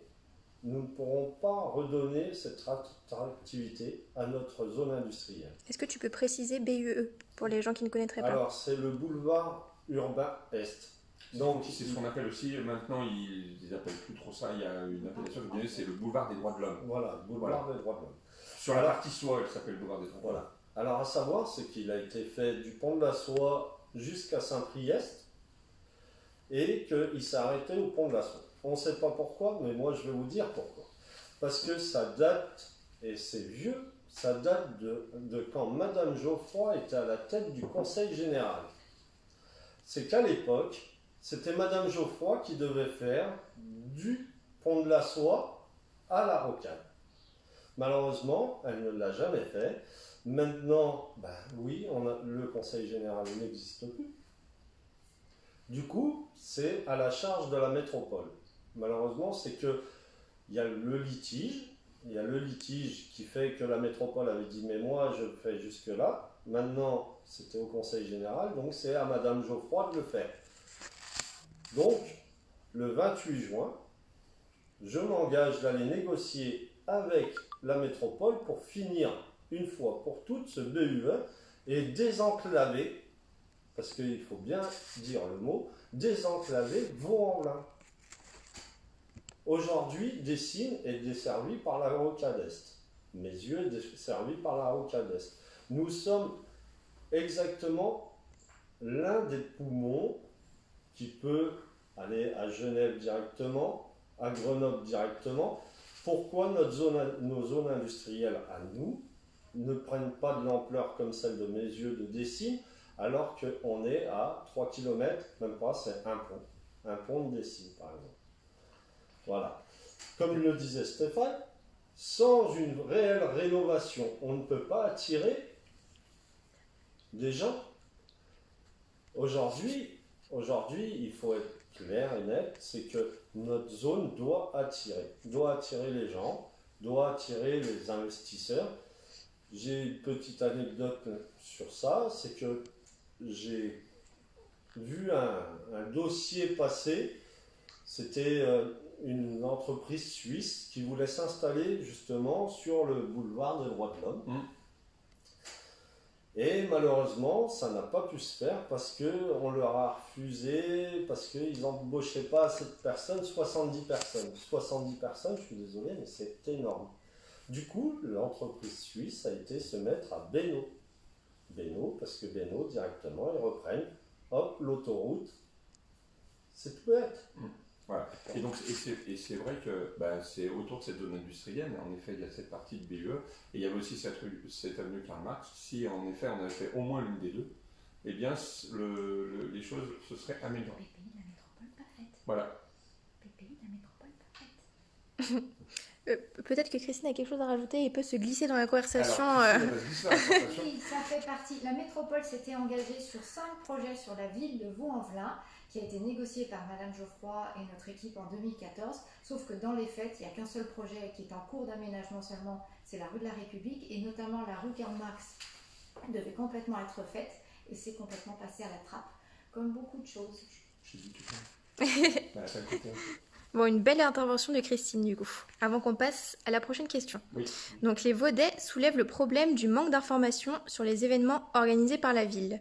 nous ne pourrons pas redonner cette attractivité à notre zone industrielle. Est-ce que tu peux préciser BUE pour les gens qui ne connaîtraient pas ? Alors, c'est le boulevard urbain Est. Donc, c'est ce qu'on appelle aussi, maintenant ils appellent plus trop ça, il y a une appellation qui est c'est le boulevard des droits de l'homme. Voilà, boulevard des droits de l'homme. Sur la partie soie, il s'appelle boulevard des droits de l'homme. Voilà. Alors, à savoir, c'est qu'il a été fait du pont de la Soie jusqu'à Saint-Priest et qu'il s'est arrêté au pont de la Soie. On ne sait pas pourquoi, mais moi je vais vous dire pourquoi. Parce que ça date, et c'est vieux, ça date de quand Madame Geoffroy était à la tête du Conseil général. C'est qu'à l'époque, c'était Madame Geoffroy qui devait faire du pont de la Soie à la Rocade. Malheureusement, elle ne l'a jamais fait. Maintenant, oui, le Conseil général n'existe plus. Du coup, c'est à la charge de la métropole. Malheureusement, c'est qu'il y a le litige. Il y a le litige qui fait que la métropole avait dit « mais moi, je fais jusque-là ». Maintenant, c'était au Conseil général, donc c'est à Madame Geoffroy de le faire. Donc, le 28 juin, je m'engage d'aller négocier avec la métropole pour finir une fois pour toutes ce BUE et désenclaver, parce qu'il faut bien dire le mot, désenclaver Vaux-en-Velin. Aujourd'hui, Dessines est desservi par la Rocade Est. Messieux est desservi par la Rocade Est. Nous sommes exactement l'un des poumons qui peut aller à Genève directement, à Grenoble directement. Pourquoi nos zones industrielles à nous ne prennent pas de l'ampleur comme celle de Messieux de Dessines, alors qu'on est à 3 km, même pas, c'est un pont de Dessines par exemple. Voilà. Comme le disait Stéphane, sans une réelle rénovation, on ne peut pas attirer des gens. Aujourd'hui, il faut être clair et net, c'est que notre zone doit attirer les gens, doit attirer les investisseurs. J'ai une petite anecdote sur ça, c'est que j'ai vu un dossier passer, c'était une entreprise suisse qui voulait s'installer justement sur le boulevard des droits de l'homme. Et malheureusement, ça n'a pas pu se faire parce qu'on leur a refusé, parce qu'ils n'embauchaient pas assez de personnes, 70 personnes. 70 personnes, je suis désolé, mais c'est énorme. Du coup, l'entreprise suisse a été se mettre à Bénaud. Bénaud, parce que Bénaud, directement, ils reprennent, hop, l'autoroute. C'est tout bête. Voilà. Et c'est vrai que c'est autour de cette zone industrielle, en effet, il y a cette partie de BUE, et il y avait aussi cette avenue Karl Marx. Si en effet on avait fait au moins l'une des deux, eh bien les choses se seraient améliorées. PPI, la métropole pas faite. Voilà. PPI, la métropole pas faite. Peut-être que Christine a quelque chose à rajouter et peut se glisser dans la conversation. Oui, ça fait partie. La métropole s'était engagée sur 5 projets sur la ville de Vaux-en-Velin, qui a été négocié par Madame Geoffroy et notre équipe en 2014. Sauf que dans les faits, il n'y a qu'un seul projet qui est en cours d'aménagement seulement, c'est la rue de la République, et notamment la rue Karl Marx devait complètement être faite, et c'est complètement passé à la trappe, comme beaucoup de choses. J'ai dit tout ça. Ça a coûté un peu. Bon, une belle intervention de Christine du coup. Avant qu'on passe à la prochaine question. Oui. Donc les Vaudais soulèvent le problème du manque d'informations sur les événements organisés par la ville.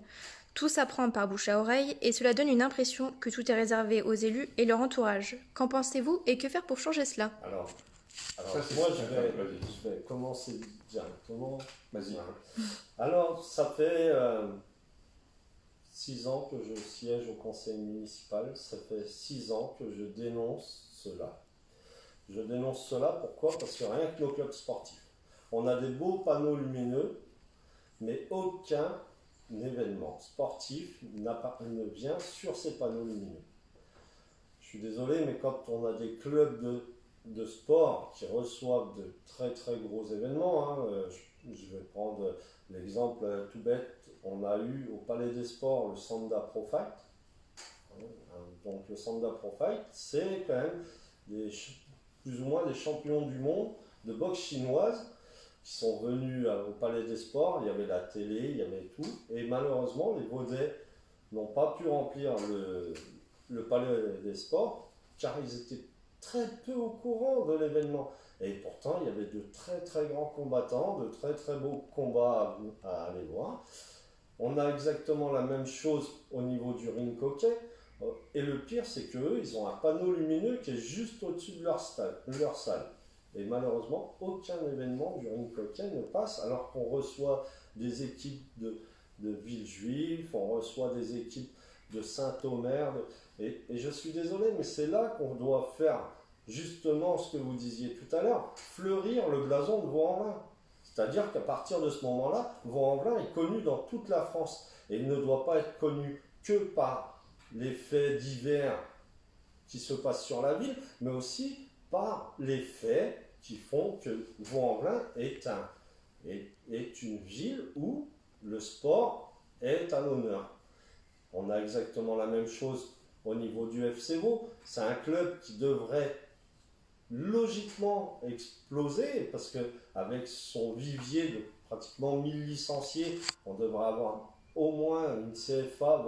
Tout s'apprend par bouche à oreille et cela donne une impression que tout est réservé aux élus et leur entourage. Qu'en pensez-vous et que faire pour changer cela ? Alors Ça, c'est moi, ça, je vais commencer directement. Vas-y. Alors, ça fait 6 ans que je siège au conseil municipal. Ça fait 6 ans que je dénonce cela. Je dénonce cela, pourquoi ? Parce que rien que nos clubs sportifs. On a des beaux panneaux lumineux, mais aucun événement sportif ne vient sur ces panneaux lumineux. Je suis désolé, mais quand on a des clubs de sport qui reçoivent de très très gros événements, je vais prendre l'exemple tout bête, on a eu au Palais des Sports le Sanda Pro Fight. Donc le Sanda Pro Fight, c'est quand même plus ou moins des champions du monde de boxe chinoise qui sont venus au Palais des Sports. Il y avait la télé, il y avait tout, et malheureusement les Vaudais n'ont pas pu remplir le Palais des Sports car ils étaient très peu au courant de l'événement. Et pourtant, il y avait de très très grands combattants, de très très beaux combats à aller voir. On a exactement la même chose au niveau du ring hockey. Et le pire, c'est qu'eux, ils ont un panneau lumineux qui est juste au-dessus de leur salle. Et malheureusement, aucun événement du ring hockey ne passe, alors qu'on reçoit des équipes de Villejuif, on reçoit des équipes de Saint-Omer. Et je suis désolé, mais c'est là qu'on doit faire justement ce que vous disiez tout à l'heure, fleurir le blason de Vaux-en-Velin. C'est-à-dire qu'à partir de ce moment-là, Vaux-en-Velin est connu dans toute la France. Et il ne doit pas être connu que par les faits divers qui se passent sur la ville, mais aussi par les faits qui font que Vaux-en-Velin est une ville où le sport est à l'honneur. On a exactement la même chose au niveau du FC Vaud. C'est un club qui devrait logiquement exploser parce qu'avec son vivier de pratiquement 1000 licenciés, on devrait avoir au moins une CFA,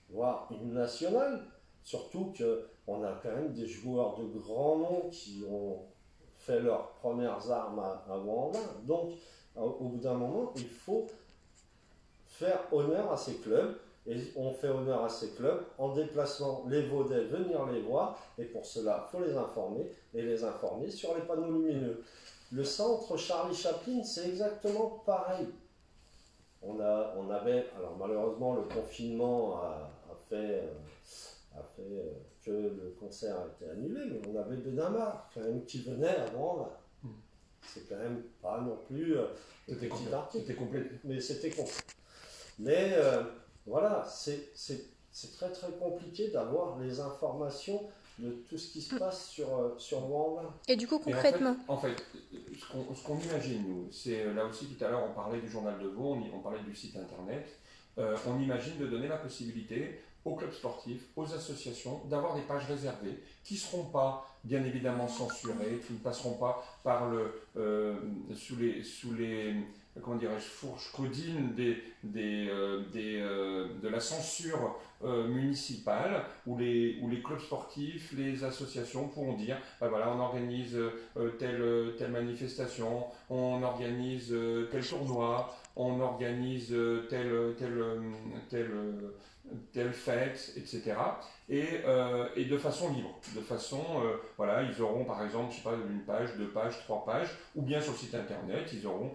voire une nationale. Surtout que on a quand même des joueurs de grand nom qui ont fait leurs premières armes à Ouan-en-Velin. Donc, au bout d'un moment, il faut faire honneur à ces clubs. Et on fait honneur à ces clubs en déplaçant les Vaudais venir les voir. Et pour cela, il faut les informer et les informer sur les panneaux lumineux. Le centre Charlie Chaplin, c'est exactement pareil. On avait, alors malheureusement, le confinement a fait que le concert a été annulé, mais on avait Benamar quand même qui venait avant. C'est quand même pas non plus C'était complet. mais c'était complet. Mais voilà, c'est très très compliqué d'avoir les informations de tout ce qui se passe sur Ouan-en-Velin. Et du coup, concrètement, En fait, ce qu'on imagine, nous, c'est là aussi tout à l'heure, on parlait du journal de Vaud, on parlait du site internet. On imagine de donner la possibilité aux clubs sportifs, aux associations, d'avoir des pages réservées qui ne seront pas, bien évidemment, censurées, qui ne passeront pas par sous les comment dirais-je, fourches codines de la censure municipale, où les clubs sportifs, les associations pourront dire, ben voilà, on organise telle manifestation, on organise tel tournoi, on organise telle fête, etc. Et de façon libre. De façon, voilà, ils auront par exemple, je sais pas, une page, 2 pages, 3 pages, ou bien sur le site internet, ils auront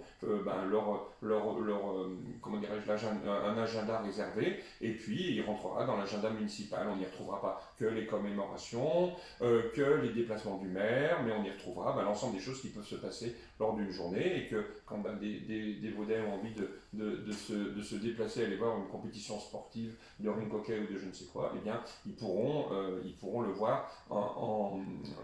comment dirais-je, un agenda réservé, et puis il rentrera dans l'agenda municipal. On n'y retrouvera pas que les commémorations, que les déplacements du maire, mais on y retrouvera l'ensemble des choses qui peuvent se passer lors d'une journée, et que quand des Vaudais ont envie de se déplacer, aller voir une compétition sportive de ring hockey ou de je ne sais quoi, eh bien, ils pourront le voir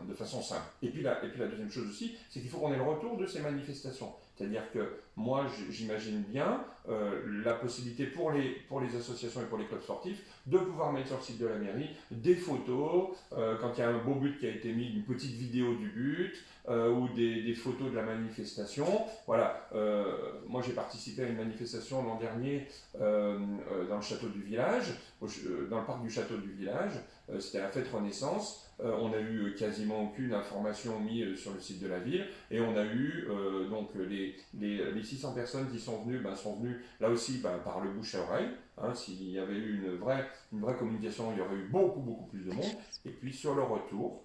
de façon simple. Et puis la deuxième chose aussi, c'est qu'il faut qu'on ait le retour de ces manifestations. C'est-à-dire que moi, j'imagine bien la possibilité pour les associations et pour les clubs sportifs de pouvoir mettre sur le site de la mairie des photos, quand il y a un beau but qui a été mis, une petite vidéo du but, ou des photos de la manifestation. Voilà, moi j'ai participé à une manifestation l'an dernier dans le château du village, dans le parc du château du village. C'était la fête Renaissance. On a eu quasiment aucune information mise sur le site de la ville, et on a eu donc les 600 personnes qui sont venues là aussi par le bouche à oreille. Hein, s'il y avait eu une vraie communication, il y aurait eu beaucoup plus de monde. Et puis sur le retour,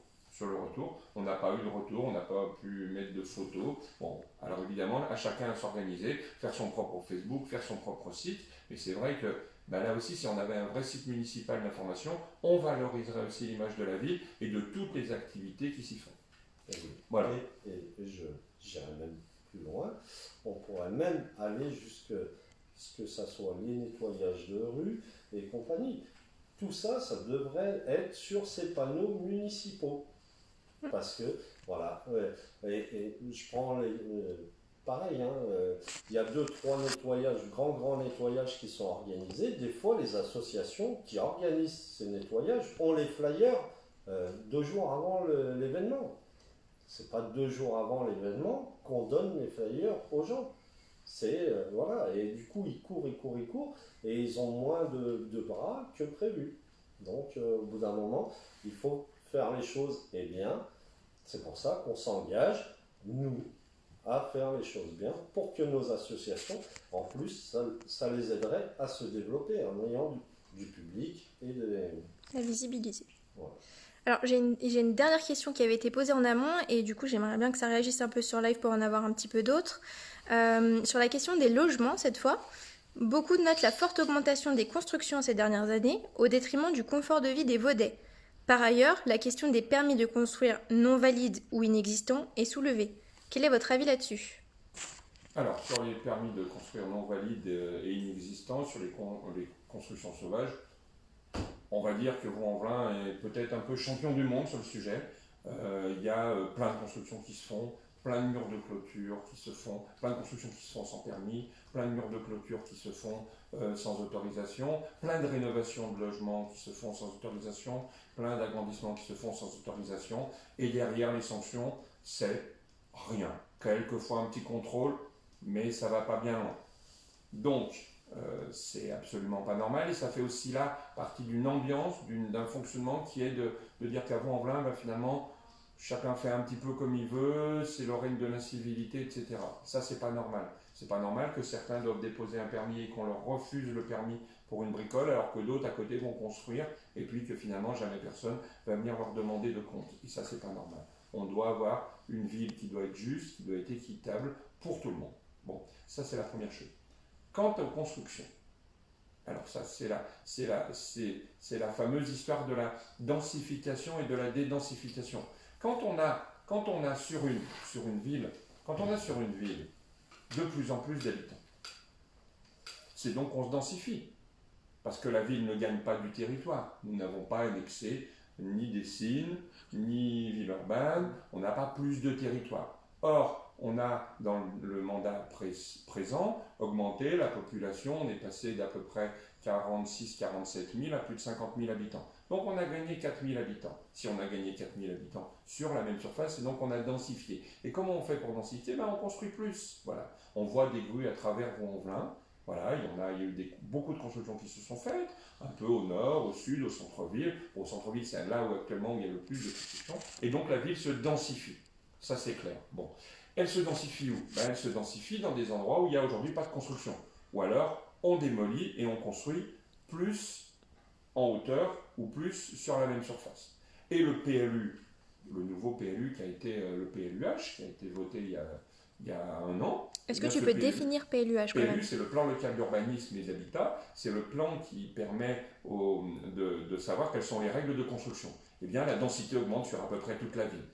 on n'a pas eu de retour, on n'a pas pu mettre de photos. Bon, alors évidemment, à chacun à s'organiser, faire son propre Facebook, faire son propre site. Mais c'est vrai que là aussi, si on avait un vrai site municipal d'information, on valoriserait aussi l'image de la ville et de toutes les activités qui s'y font. Voilà. Et j'irais même plus loin. On pourrait même aller jusqu'à ce que ça soit les nettoyages de rue et compagnie. Tout ça, ça devrait être sur ces panneaux municipaux. Parce que, voilà, et je prends pareil, il y a 2-3 nettoyages, grands nettoyages qui sont organisés. Des fois, les associations qui organisent ces nettoyages ont les flyers 2 jours avant l'événement. C'est pas 2 jours avant l'événement qu'on donne les flyers aux gens. C'est, voilà, et du coup, ils courent, et ils ont moins de bras que prévu. Donc, au bout d'un moment, il faut faire les choses et bien. C'est pour ça qu'on s'engage, nous, à faire les choses bien, pour que nos associations, en plus, ça les aiderait à se développer en ayant du public et la visibiliser. Voilà. Alors, j'ai une dernière question qui avait été posée en amont, et du coup, j'aimerais bien que ça réagisse un peu sur live pour en avoir un petit peu d'autres. Sur la question des logements, cette fois, beaucoup notent la forte augmentation des constructions ces dernières années, au détriment du confort de vie des Vaudais. Par ailleurs, la question des permis de construire non valides ou inexistants est soulevée. Quel est votre avis là-dessus ? Alors, sur les permis de construire non valides et inexistants, sur les constructions sauvages, on va dire que Vaux-en-Velin est peut-être un peu champion du monde sur le sujet. Il y a plein de constructions qui se font, plein de murs de clôture qui se font, plein de constructions qui se font sans permis, plein de murs de clôture qui se font sans autorisation, plein de rénovations de logements qui se font sans autorisation, plein d'agrandissements qui se font sans autorisation, et derrière les sanctions, c'est rien. Quelquefois un petit contrôle, mais ça va pas bien loin. Donc, C'est absolument pas normal et ça fait aussi là partie d'une ambiance, d'un fonctionnement qui est de dire qu'à Vaux-en-Velin, ben, finalement, chacun fait un petit peu comme il veut, c'est le règne de l'incivilité, etc. Ça, c'est pas normal. C'est pas normal que certains doivent déposer un permis et qu'on leur refuse le permis pour une bricole, alors que d'autres à côté vont construire, et puis que finalement jamais personne va venir leur demander de compte. Et ça, c'est pas normal. On doit avoir une ville qui doit être juste, qui doit être équitable pour tout le monde. Bon, ça c'est la première chose. Quant aux constructions, alors ça c'est la fameuse histoire de la densification et de la dédensification. Quand on a sur une ville de plus en plus d'habitants, c'est donc qu'on se densifie. Parce que la ville ne gagne pas du territoire. Nous n'avons pas annexé ni Dessines, ni Villeurbanne, on n'a pas plus de territoire. Or, on a, dans le mandat présent, augmenté la population, on est passé d'à peu près 46-47 000 à plus de 50 000 habitants. Donc on a gagné 4 000 habitants. Si on a gagné 4 000 habitants sur la même surface, et donc on a densifié. Et comment on fait pour densifier? On construit plus. Voilà. On voit des grues à travers Vaux-en-Velin. Voilà, il y a eu beaucoup de constructions qui se sont faites, un peu au nord, au sud, au centre-ville. Au centre-ville, c'est là où actuellement il y a le plus de constructions. Et donc la ville se densifie. Ça, c'est clair. Bon. Elle se densifie où? Elle se densifie dans des endroits où il n'y a aujourd'hui pas de construction. Ou alors, on démolit et on construit plus en hauteur ou plus sur la même surface. Et le PLU, le nouveau PLU qui a été le PLUH, qui a été voté il y a un an. Est-ce que tu peux définir PLUH quand même? PLU, c'est le plan local d'urbanisme et d'habitat. C'est le plan qui permet de savoir quelles sont les règles de construction. Eh bien, la densité augmente sur à peu près toute la ville.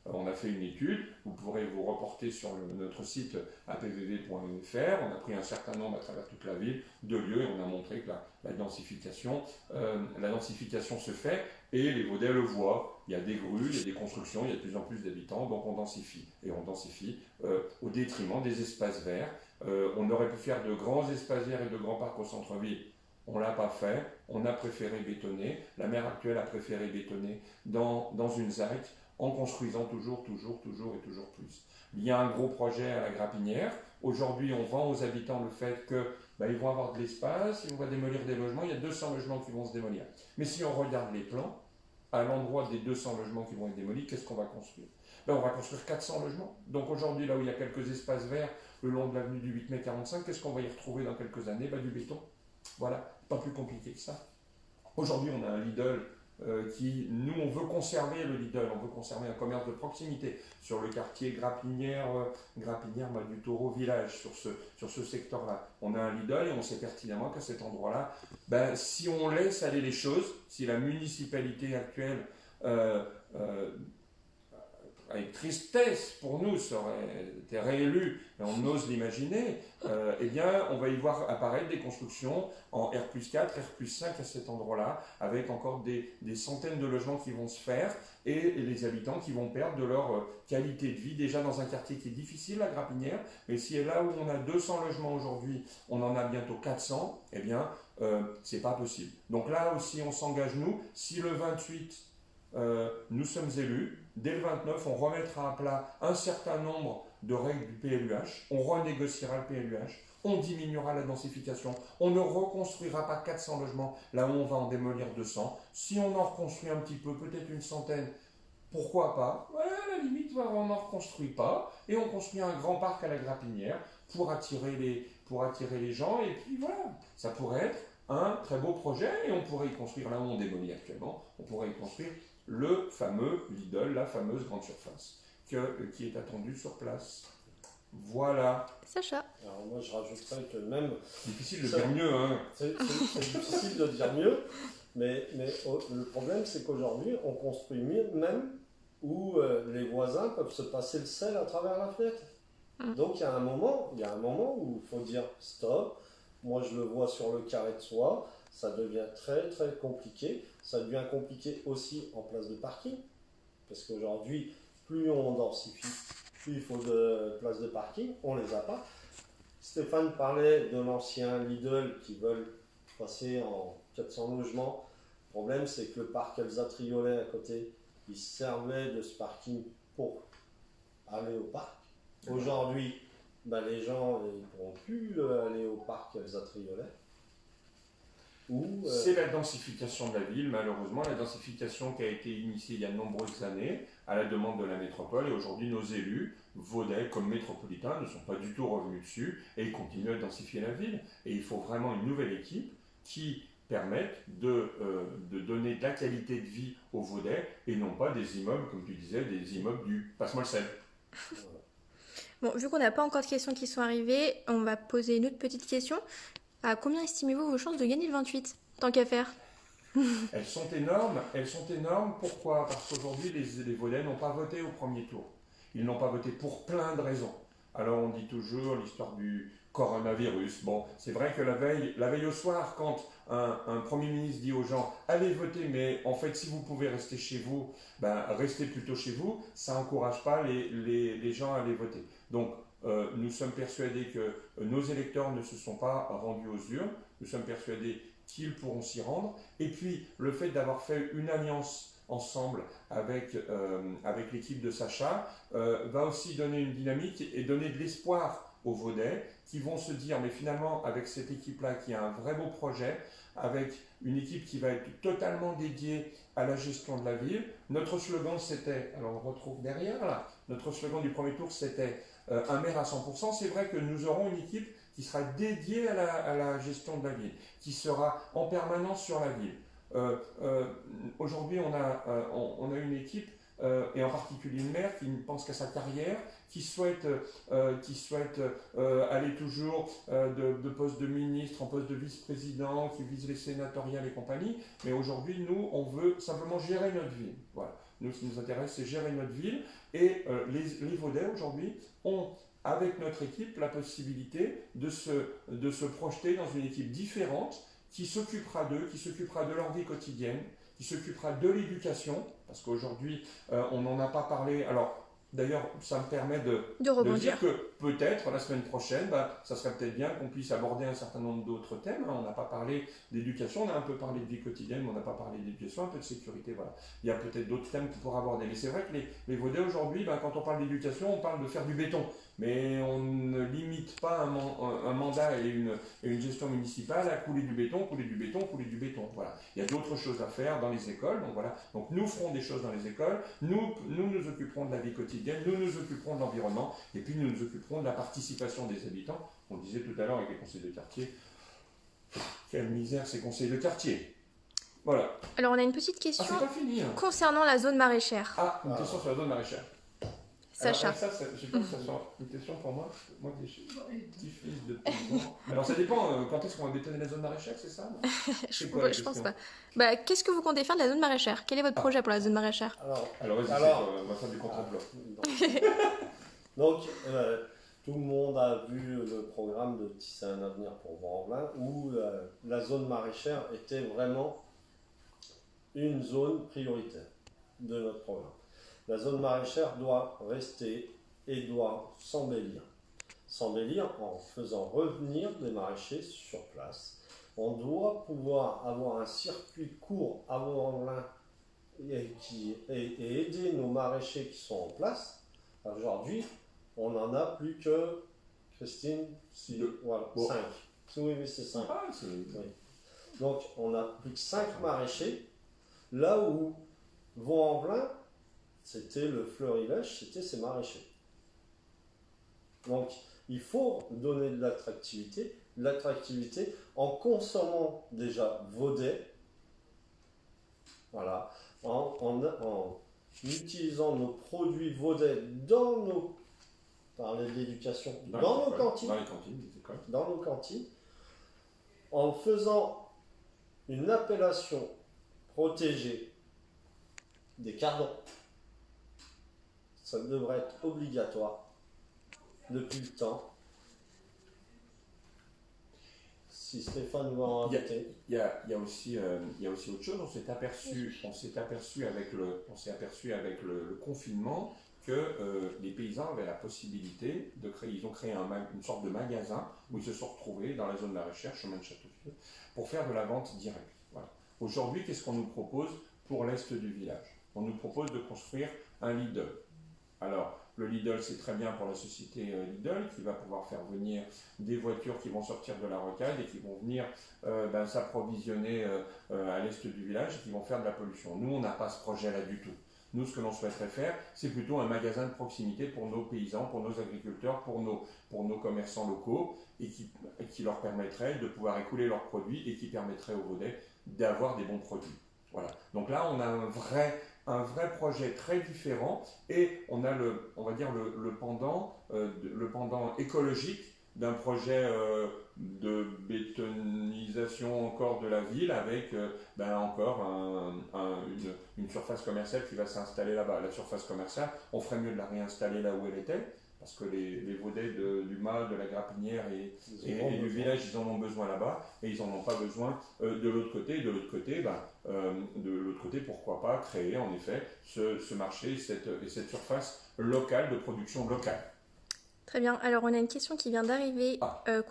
On a fait une étude, vous pourrez vous reporter sur notre site apvv.fr. On a pris un certain nombre à travers toute la ville de lieux et on a montré que la densification se fait et les Vaudais le voient. Il y a des grues, il y a des constructions, il y a de plus en plus d'habitants, donc on densifie. Et on densifie au détriment des espaces verts. On aurait pu faire de grands espaces verts et de grands parcs au centre-ville. On ne l'a pas fait, on a préféré bétonner. La maire actuelle a préféré bétonner dans une ZAC, en construisant toujours plus. Il y a un gros projet à la Grapinière. Aujourd'hui, on vend aux habitants le fait qu'ils vont avoir de l'espace, ils vont démolir des logements, il y a 200 logements qui vont se démolir. Mais si on regarde les plans, à l'endroit des 200 logements qui vont être démolis, qu'est-ce qu'on va construire? On va construire 400 logements. Donc aujourd'hui, là où il y a quelques espaces verts, le long de l'avenue du 8 mai 45, qu'est-ce qu'on va y retrouver dans quelques années? Du béton. Voilà, pas plus compliqué que ça. Aujourd'hui, on a un Lidl nous, on veut conserver le Lidl, on veut conserver un commerce de proximité sur le quartier Grapinière du Taureau Village, sur ce secteur-là. On a un Lidl et on sait pertinemment qu'à cet endroit-là, si on laisse aller les choses, si la municipalité actuelle avec tristesse pour nous, ça aurait été réélu, et on ose l'imaginer, eh bien, on va y voir apparaître des constructions en R+4, R+5 à cet endroit-là, avec encore des centaines de logements qui vont se faire, et les habitants qui vont perdre de leur qualité de vie, déjà dans un quartier qui est difficile, la Grapinière, mais si là où on a 200 logements aujourd'hui, on en a bientôt 400, eh bien, c'est pas possible. Donc là aussi, on s'engage, nous, si le 28, nous sommes élus, dès le 29, on remettra à plat un certain nombre de règles du PLUH, on renégociera le PLUH, on diminuera la densification, on ne reconstruira pas 400 logements là où on va en démolir 200. Si on en reconstruit un petit peu, peut-être une centaine, pourquoi pas? À la limite, on n'en reconstruit pas et on construit un grand parc à la Grapinière pour attirer les gens. Et puis voilà, ça pourrait être un très beau projet et on pourrait y construire là où on démolit actuellement, on pourrait y construire le fameux Lidl, la fameuse grande surface qui est attendue sur place. Voilà. Sacha. Alors moi je rajouterais que même... Difficile de dire mieux, hein. C'est difficile de dire mieux, mais le problème c'est qu'aujourd'hui on construit mieux même où les voisins peuvent se passer le sel à travers la fenêtre. Donc il y a un moment où il faut dire stop. Moi je le vois sur le carré de soie, ça devient très très compliqué. Ça devient compliqué aussi en place de parking, parce qu'aujourd'hui, plus on densifie, plus il faut de places de parking, on ne les a pas. Stéphane parlait de l'ancien Lidl qui veulent passer en 400 logements. Le problème, c'est que le parc Elsa Triolet à côté, il servait de ce parking pour aller au parc. Aujourd'hui, les gens ils ne pourront plus aller au parc Elsa Triolet. C'est la densification de la ville, malheureusement, la densification qui a été initiée il y a de nombreuses années à la demande de la métropole, et aujourd'hui nos élus, vaudais comme métropolitains, ne sont pas du tout revenus dessus et ils continuent à densifier la ville. Et il faut vraiment une nouvelle équipe qui permette de donner de la qualité de vie aux Vaudais et non pas des immeubles, comme tu disais, des immeubles du passe-moi le sel. Bon, vu qu'on n'a pas encore de questions qui sont arrivées, on va poser une autre petite question. À combien estimez-vous vos chances de gagner le 28, tant qu'à faire? Elles sont énormes. Pourquoi? Parce qu'aujourd'hui, les Vaudais n'ont pas voté au premier tour. Ils n'ont pas voté pour plein de raisons. Alors on dit toujours l'histoire du coronavirus. Bon, c'est vrai que la veille au soir, quand un Premier ministre dit aux gens « Allez voter, mais en fait, si vous pouvez rester chez vous, restez plutôt chez vous », ça n'encourage pas les gens à aller voter. Donc, nous sommes persuadés que nos électeurs ne se sont pas rendus aux urnes. Nous sommes persuadés qu'ils pourront s'y rendre. Et puis, le fait d'avoir fait une alliance ensemble avec l'équipe de Sacha va aussi donner une dynamique et donner de l'espoir aux Vaudais qui vont se dire, mais finalement, avec cette équipe-là qui a un vrai beau projet, avec une équipe qui va être totalement dédiée à la gestion de la ville. Notre slogan, c'était, alors on retrouve derrière là, notre slogan du premier tour, c'était un maire à 100%. C'est vrai que nous aurons une équipe qui sera dédiée à la gestion de la ville, qui sera en permanence sur la ville. Aujourd'hui, on a une équipe, et en particulier une maire, qui ne pense qu'à sa carrière, qui souhaite aller toujours de poste de ministre en poste de vice-président, qui vise les sénatoriales et compagnie. Mais aujourd'hui, nous, on veut simplement gérer notre ville. Voilà. Nous, ce qui nous intéresse, c'est gérer notre ville. Et les Vaudais, aujourd'hui, ont, avec notre équipe, la possibilité de se projeter dans une équipe différente, qui s'occupera d'eux, qui s'occupera de leur vie quotidienne, qui s'occupera de l'éducation, parce qu'aujourd'hui, on n'en a pas parlé. Alors, d'ailleurs, ça me permet de dire que peut-être la semaine prochaine, ça serait peut-être bien qu'on puisse aborder un certain nombre d'autres thèmes. On n'a pas parlé d'éducation, on a un peu parlé de vie quotidienne, mais on n'a pas parlé d'éducation, un peu de sécurité. Voilà. Il y a peut-être d'autres thèmes qu'on pourra aborder. Mais c'est vrai que les Vaudais aujourd'hui, quand on parle d'éducation, on parle de faire du béton. Mais on ne limite pas un mandat et une gestion municipale à couler du béton. Voilà. Il y a d'autres choses à faire dans les écoles. Donc, voilà. Donc nous ferons des choses dans les écoles. Nous nous occuperons de la vie quotidienne. Nous nous occuperons de l'environnement. Et puis nous nous occuperons de la participation des habitants. On le disait tout à l'heure avec les conseils de quartier. Quelle misère ces conseils de quartier. Voilà. Alors on a une petite question c'est pas fini, hein. Concernant la zone maraîchère. Une question sur la zone maraîchère. Sacha. Alors, je pense que ça soit une question pour moi qui suis petit-fils de paysan. Alors ça dépend, quand est-ce qu'on va bétonner la zone maraîchère, c'est ça? Je pense pas. Qu'est-ce que vous comptez faire de la zone maraîchère? Quel est votre projet pour la zone maraîchère? Alors vas-y, on va faire du contre-emploi. Donc, tout le monde a vu le programme de Tisser un avenir pour Vaux-en-Velin, où la zone maraîchère était vraiment une zone prioritaire de notre programme. La zone maraîchère doit rester et doit s'embellir. S'embellir en faisant revenir des maraîchers sur place. On doit pouvoir avoir un circuit court à Vaux-en-Velin et aider nos maraîchers qui sont en place. Aujourd'hui, on n'en a plus que, Christine, 5. Oui, mais c'est 5. Oui. Donc, on a plus que 5 maraîchers. Là où Vaux-en-Velin, c'était le florilège, c'était ses maraîchers. Donc, il faut donner de l'attractivité en consommant déjà Vaudais, voilà, en utilisant nos produits Vaudais dans nos, parler de l'éducation, dans nos cantines, en faisant une appellation protégée des cardons. Ça devrait être obligatoire depuis le temps. Si Stéphane va en arrêter. Il y a aussi autre chose. On s'est aperçu avec le confinement que les paysans avaient la possibilité de créer. Ils ont créé une sorte de magasin où ils se sont retrouvés dans la zone maraîchère, chemin de Châteauvieux, pour faire de la vente directe. Voilà. Aujourd'hui, qu'est-ce qu'on nous propose pour l'est du village? On nous propose de construire un Lidl. Alors, Le Lidl, c'est très bien pour la société Lidl, qui va pouvoir faire venir des voitures qui vont sortir de la rocade et qui vont venir s'approvisionner à l'est du village et qui vont faire de la pollution. Nous, on n'a pas ce projet-là du tout. Nous, ce que l'on souhaiterait faire, c'est plutôt un magasin de proximité pour nos paysans, pour nos agriculteurs, pour nos commerçants locaux, et qui leur permettrait de pouvoir écouler leurs produits et qui permettrait aux Vaudais d'avoir des bons produits. Voilà. Donc là, on a un vrai projet très différent et on a on va dire le pendant écologique d'un projet de bétonisation encore de la ville avec encore une surface commerciale qui va s'installer là-bas. La surface commerciale, on ferait mieux de la réinstaller là où elle était parce que les Vaudais du Mas, de la Grapinière et du village, ils en ont besoin là-bas et ils n'en ont pas besoin de l'autre côté. De l'autre côté, pourquoi pas créer en effet ce marché et cette surface locale de production locale. Très bien. Alors, on a une question qui vient d'arriver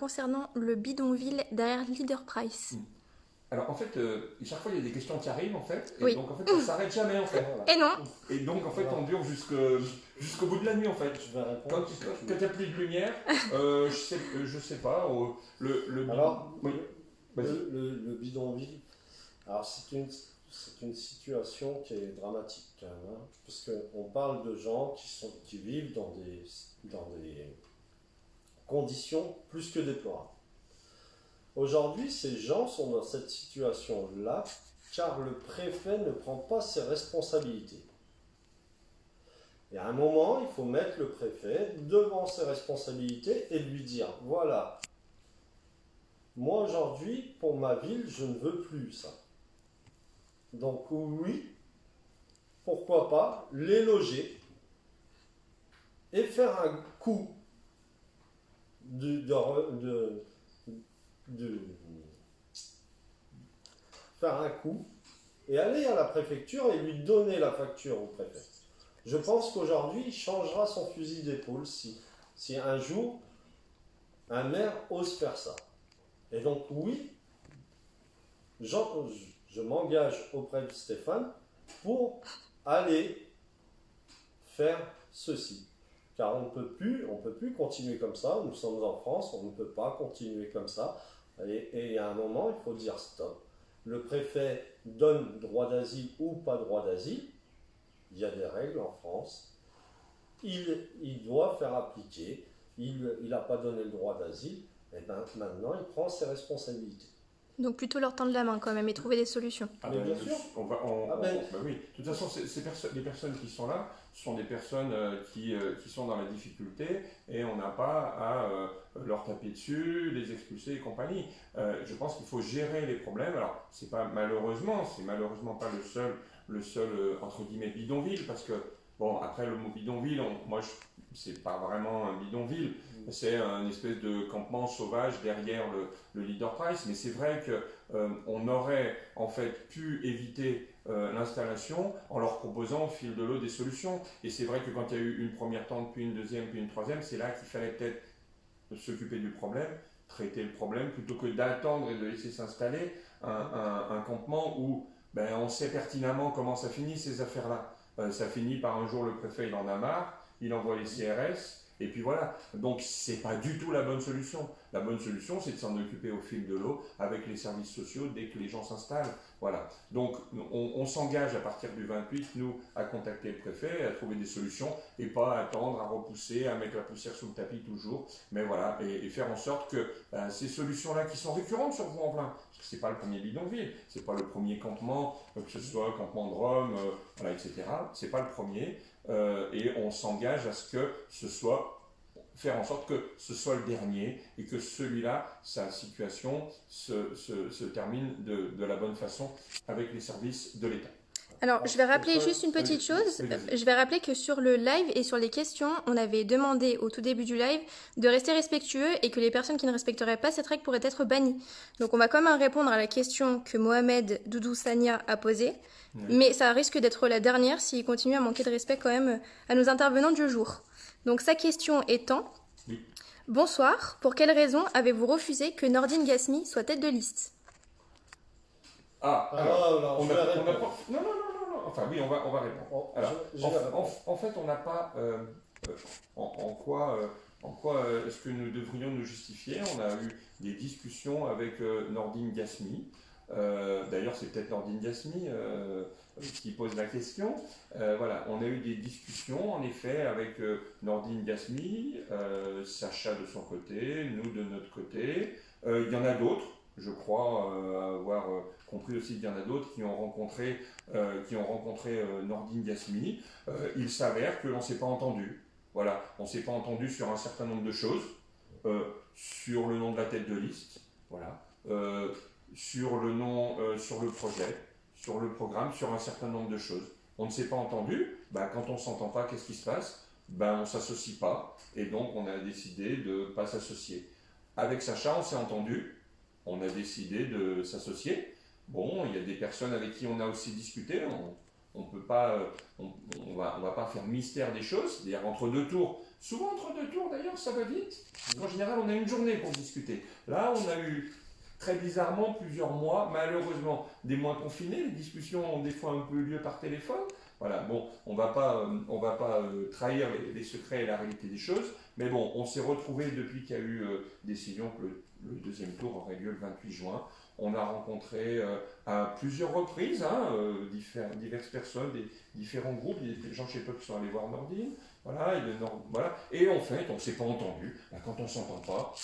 concernant le bidonville derrière Leader Price. Alors, en fait, chaque fois, il y a des questions qui arrivent, en fait. Et oui. donc, en fait, ça ne s'arrête jamais, en fait. Et non. Et donc, en fait, on dure jusqu'au bout de la nuit, en fait. Je vais répondre. Quand il n'y a plus de lumière, je sais pas. Alors, oui. le bidonville, alors c'est une situation qui est dramatique, quand même, hein, parce qu'on parle de gens qui vivent dans des conditions plus que déplorables. Aujourd'hui, ces gens sont dans cette situation-là car le préfet ne prend pas ses responsabilités. Et à un moment, il faut mettre le préfet devant ses responsabilités et lui dire, voilà, moi aujourd'hui, pour ma ville, je ne veux plus ça. Donc oui, pourquoi pas les loger et faire un coup faire un coup et aller à la préfecture et lui donner la facture au préfet. Je pense qu'aujourd'hui, il changera son fusil d'épaule si un jour un maire ose faire ça. Et donc oui, je m'engage auprès de Stéphane pour aller faire ceci. Car on ne peut plus continuer comme ça. Nous sommes en France, on ne peut pas continuer comme ça. Et à un moment, il faut dire stop. Le préfet donne droit d'asile ou pas droit d'asile. Il y a des règles en France. Il doit faire appliquer. Il n'a pas donné le droit d'asile. Et bien maintenant, il prend ses responsabilités. Donc plutôt leur tendre la main quand même et trouver des solutions. Mais bien sûr. Oui. De toute façon, les personnes qui sont là sont des personnes qui sont dans la difficulté et on n'a pas à leur taper dessus, les expulser et compagnie. Je pense qu'il faut gérer les problèmes. Alors, c'est malheureusement pas le seul entre guillemets bidonville parce que bon, après le mot bidonville, c'est pas vraiment un bidonville. C'est un espèce de campement sauvage derrière le Leader Price, mais c'est vrai qu'on aurait en fait pu éviter l'installation en leur proposant au fil de l'eau des solutions. Et c'est vrai que quand il y a eu une première tente, puis une deuxième, puis une troisième, c'est là qu'il fallait peut-être s'occuper du problème, traiter le problème, plutôt que d'attendre et de laisser s'installer un campement où on sait pertinemment comment ça finit ces affaires-là. Ça finit par un jour le préfet il en a marre, il envoie les CRS. Et puis voilà, donc c'est pas du tout la bonne solution. La bonne solution, c'est de s'en occuper au fil de l'eau avec les services sociaux dès que les gens s'installent. Voilà. Donc on s'engage à partir du 28, nous, à contacter le préfet, à trouver des solutions et pas attendre, à repousser, à mettre la poussière sous le tapis toujours. Mais voilà, et faire en sorte que ces solutions-là qui sont récurrentes sur Vaux-en-Velin, parce que c'est pas le premier bidonville, c'est pas le premier campement, que ce soit campement de Rome, etc. C'est pas le premier. Et on s'engage à ce que ce soit, faire en sorte que ce soit le dernier et que celui-là, sa situation se termine de la bonne façon avec les services de l'État. Alors, je vais rappeler juste une petite chose. Je vais rappeler que sur le live et sur les questions, on avait demandé au tout début du live de rester respectueux et que les personnes qui ne respecteraient pas cette règle pourraient être bannies. Donc, on va quand même répondre à la question que Mohamed Doudou Sania a posée. Oui. Mais ça risque d'être la dernière s'il continue à manquer de respect quand même à nos intervenants du jour. Donc, sa question étant... Oui. Bonsoir, pour quelle raison avez-vous refusé que Nordine Ghasmi soit tête de liste ? Alors, on a pas... Non. Enfin, oui, on va répondre. Alors, en fait, on n'a pas... en quoi est-ce que nous devrions nous justifier? On a eu des discussions avec Nordine Gasmi. D'ailleurs, c'est peut-être Nordine Gasmi qui pose la question. Voilà, on a eu des discussions en effet avec Nordine Gasmi, Sacha de son côté, nous de notre côté. Il y en a d'autres, je crois avoir compris aussi qu'il y en a d'autres qui ont rencontré Nordine Gasmi. Il s'avère que l'on ne s'est pas entendu. Voilà, on ne s'est pas entendu sur un certain nombre de choses, sur le nom de la tête de liste, voilà, sur le nom, sur le projet, sur le programme, sur un certain nombre de choses. On ne s'est pas entendu, quand on ne s'entend pas, qu'est-ce qui se passe? On ne s'associe pas, et donc on a décidé de ne pas s'associer. Avec Sacha, on s'est entendu, on a décidé de s'associer. Bon, il y a des personnes avec qui on a aussi discuté, on peut pas, on va pas faire mystère des choses, c'est-à-dire entre deux tours. Souvent entre deux tours d'ailleurs, ça va vite. En général, on a une journée pour discuter. Là, on a eu très bizarrement plusieurs mois, malheureusement des mois confinés. Les discussions ont des fois un peu eu lieu par téléphone. Voilà, bon, on va pas trahir les secrets et la réalité des choses, mais bon, on s'est retrouvés depuis qu'il y a eu décision que le deuxième tour aurait lieu le 28 juin. On a rencontré à plusieurs reprises diverses personnes, des différents groupes. Il y a des gens chez eux qui sont allés voir Nordine. Voilà, et en fait, on ne s'est pas entendu. Quand on ne s'entend pas,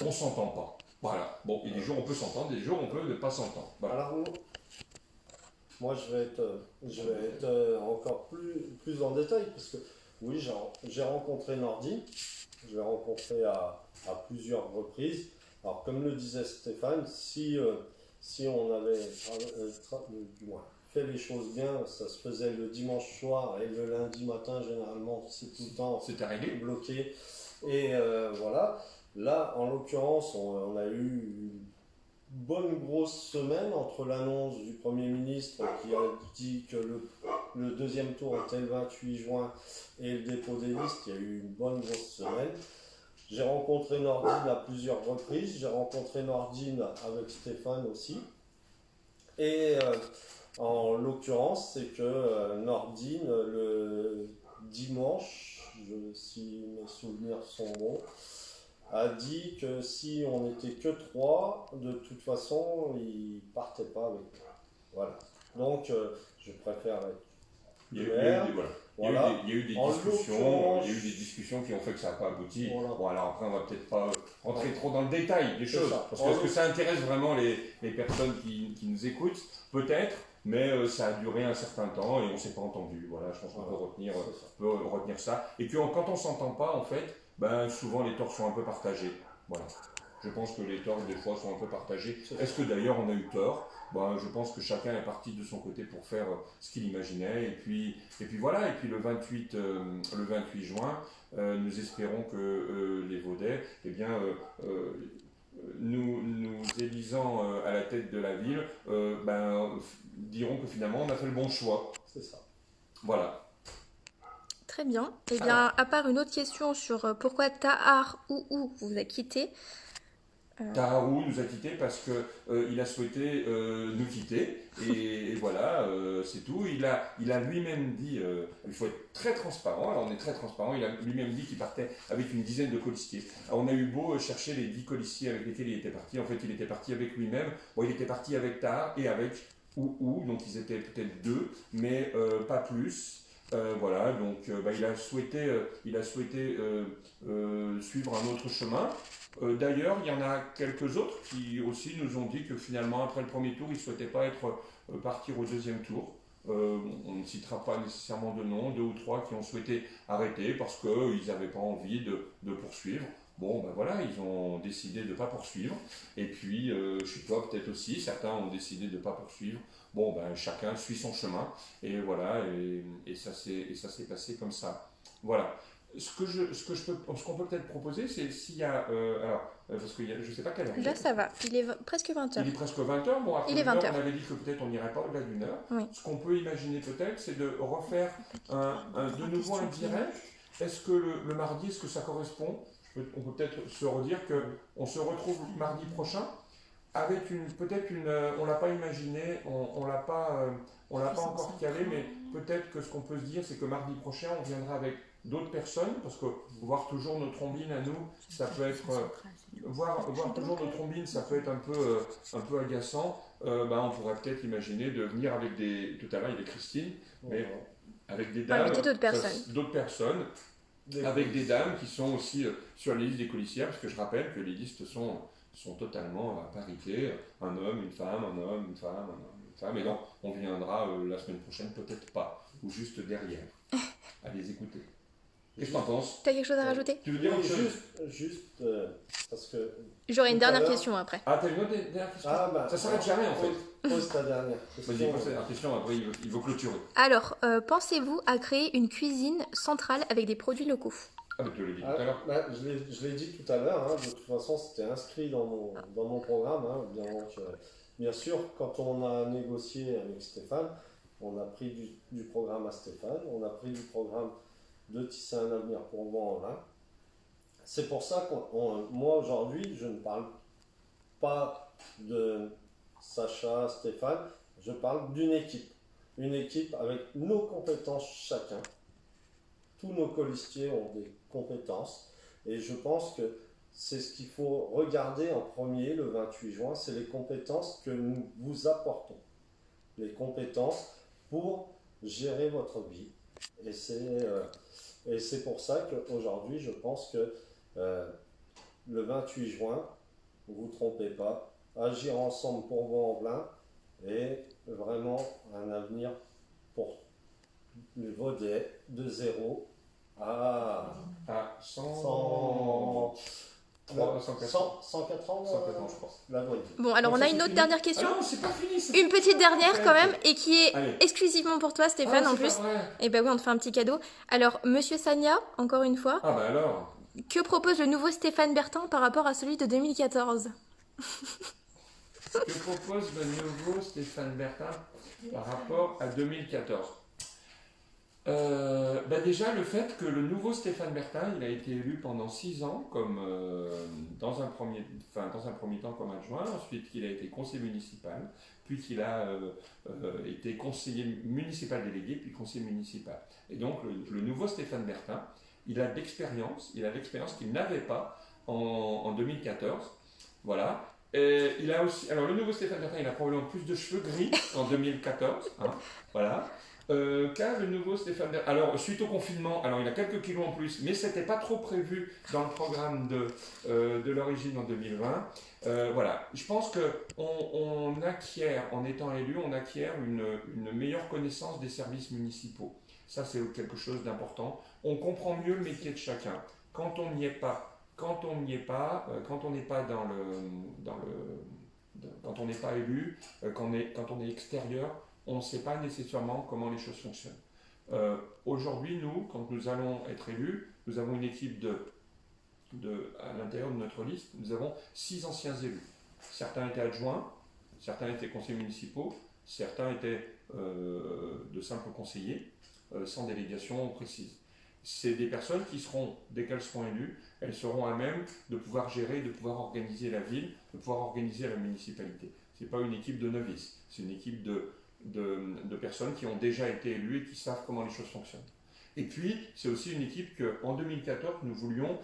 on ne s'entend pas. Voilà. Bon, il y a des jours on peut s'entendre, des jours on peut ne pas s'entendre. Voilà. Alors, moi je vais être encore plus en détail, parce que oui, j'ai rencontré Nordine, je l'ai rencontré à plusieurs reprises. Alors, comme le disait Stéphane, si on avait du moins fait les choses bien, ça se faisait le dimanche soir, et le lundi matin, généralement, c'est tout le temps bloqué. Et voilà. Là, en l'occurrence, on a eu une bonne grosse semaine entre l'annonce du Premier ministre qui a dit que le deuxième tour était le 28 juin et le dépôt des listes. Il y a eu une bonne grosse semaine. J'ai rencontré Nordine à plusieurs reprises. J'ai rencontré Nordine avec Stéphane aussi. Et en l'occurrence, c'est que Nordine, le dimanche, si mes souvenirs sont bons, a dit que si on n'était que 3, de toute façon, il ne partait pas avec nous. Voilà. Donc, je préfère être clair. Il y a eu des discussions qui ont fait que ça n'a pas abouti. Voilà. Bon, alors après, on va peut-être pas rentrer trop dans le détail des choses, parce que est-ce que ça intéresse vraiment les personnes qui nous écoutent? Peut-être, mais ça a duré un certain temps et on ne s'est pas entendu. Voilà, je pense qu'on peut retenir ça. Et puis, quand on ne s'entend pas, en fait, souvent les torts sont un peu partagés. Voilà. Je pense que les torts, des fois, sont un peu partagés. Est-ce que d'ailleurs on a eu tort? Je pense que chacun est parti de son côté pour faire ce qu'il imaginait. Et puis voilà. Et puis le 28 juin, nous espérons que les Vaudais, nous élisant à la tête de la ville, diront que finalement on a fait le bon choix. C'est ça. Voilà. Très bien. Eh bien, à part une autre question sur pourquoi Tahar ou vous a quitté. Taharou nous a quittés parce qu'il a souhaité nous quitter et voilà, c'est tout. Il a lui-même dit, il faut être très transparent, alors on est très transparent, il a lui-même dit qu'il partait avec une dizaine de colistiers. Alors on a eu beau chercher les 10 colistiers avec lesquels il était parti, en fait il était parti avec lui-même, il était parti avec Tahar et avec ou, donc ils étaient peut-être 2, mais pas plus. Voilà, donc il a souhaité suivre un autre chemin. D'ailleurs, il y en a quelques autres qui aussi nous ont dit que finalement, après le premier tour, ils ne souhaitaient pas partir au deuxième tour. On ne citera pas nécessairement de nom, 2 ou 3 qui ont souhaité arrêter parce qu'ils n'avaient pas envie de poursuivre. Bon, voilà, ils ont décidé de ne pas poursuivre. Et puis, chez toi peut-être aussi, certains ont décidé de ne pas poursuivre. Bon, chacun suit son chemin. Et voilà, et ça s'est passé comme ça. Voilà. Ce qu'on peut peut-être proposer, c'est s'il y a... parce que je ne sais pas quelle heure. Là, ça va. Il est presque 20h. Il est presque 20h. Bon, après il est 20h. On avait dit que peut-être on n'irait pas au-delà d'une heure. Oui. Ce qu'on peut imaginer peut-être, c'est de refaire de nouveau un direct. Est-ce que le mardi, est-ce que ça correspond? On peut peut-être se redire qu'on se retrouve mardi prochain avec on ne l'a pas imaginé, on ne l'a pas encore calé, mais peut-être que ce qu'on peut se dire, c'est que mardi prochain, on viendra avec d'autres personnes, parce que voir toujours nos trombines à nous, ça peut être voir toujours nos trombines, ça peut être un peu agaçant. On pourrait peut-être imaginer de venir avec des, tout à l'heure il y avait Christine, mais avec des dames, d'autres personnes, avec des dames qui sont aussi sur les listes des colistières, parce que je rappelle que les listes sont totalement à parité, un homme, une femme, un homme, une femme, un homme, une femme, et donc on viendra la semaine prochaine, peut-être pas, ou juste derrière, à les écouter. Qu'est-ce que tu en penses? T'as quelque chose à rajouter? Tu veux dire autre chose? Juste parce que... J'aurai une dernière question après. Ah, t'as une autre dernière question? Ça s'arrête jamais en fait. Pose ta dernière question. Vas-y, pose ta dernière question, après il veut clôturer. Alors, pensez-vous à créer une cuisine centrale avec des produits locaux? Ah, mais tu l'as dit tout à l'heure. Je l'ai dit tout à l'heure, de toute façon c'était inscrit dans mon programme. Bien sûr, quand on a négocié avec Stéphane, on a pris du programme à Stéphane, on a pris du programme de Tisser un avenir pour Vaux-en-Velin. C'est pour ça que moi aujourd'hui, je ne parle pas de Sacha, Stéphane, je parle d'une équipe. Une équipe avec nos compétences chacun. Tous nos colistiers ont des compétences et je pense que c'est ce qu'il faut regarder en premier le 28 juin, c'est les compétences que nous vous apportons. Les compétences pour gérer votre vie. Et c'est pour ça qu'aujourd'hui, je pense que le 28 juin, ne vous trompez pas, agir ensemble pour Vaux-en-Velin est vraiment un avenir pour le Vaudet de 0 à 104 ans, je pense. Bon, alors on a une autre dernière question. Ah non, c'est pas fini. Une petite dernière quand même, et qui est exclusivement pour toi, Stéphane, en plus. Et bah oui, on te fait un petit cadeau. Alors, Monsieur Sagna, encore une fois. Ah bah alors. Que propose le nouveau Stéphane Bertin par rapport à celui de 2014? Que propose le nouveau Stéphane Bertin par rapport à 2014? Déjà le fait que le nouveau Stéphane Bertin, il a été élu pendant 6 ans comme dans un premier temps comme adjoint, ensuite qu'il a été conseiller municipal, puis qu'il a été conseiller municipal délégué, puis conseiller municipal. Et donc le nouveau Stéphane Bertin, il a l'expérience qu'il n'avait pas en 2014. Voilà. Et il a aussi, alors le nouveau Stéphane Bertin, il a probablement plus de cheveux gris en 2014. Voilà. Car le nouveau Stéphane Bertin, alors suite au confinement, alors il a quelques kilos en plus, mais c'était pas trop prévu dans le programme de l'origine en 2020. Voilà, je pense que on acquiert, en étant élu, on acquiert une meilleure connaissance des services municipaux. Ça c'est quelque chose d'important. On comprend mieux le métier de chacun. Quand on n'est pas élu, quand on est extérieur, on ne sait pas nécessairement comment les choses fonctionnent. Aujourd'hui, nous, quand nous allons être élus, nous avons une équipe à l'intérieur de notre liste, nous avons 6 anciens élus. Certains étaient adjoints, certains étaient conseillers municipaux, certains étaient de simples conseillers, sans délégation précise. C'est des personnes qui seront, dès qu'elles seront élues, elles seront à même de pouvoir gérer, de pouvoir organiser la ville, de pouvoir organiser la municipalité. Ce n'est pas une équipe de novices, c'est une équipe de personnes qui ont déjà été élues et qui savent comment les choses fonctionnent. Et puis, c'est aussi une équipe qu'en 2014, nous voulions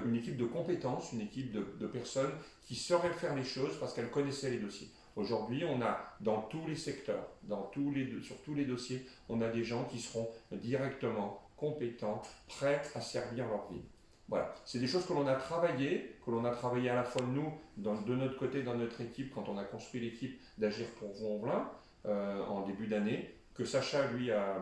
une équipe de compétences, une équipe de personnes qui sauraient faire les choses parce qu'elles connaissaient les dossiers. Aujourd'hui, on a dans tous les secteurs, sur tous les dossiers, on a des gens qui seront directement compétents, prêts à servir leur ville. Voilà, c'est des choses que l'on a travaillé à la fois nous, de notre côté, dans notre équipe, quand on a construit l'équipe d'Agir pour Vaux-en-Velin en début d'année, que Sacha, lui, a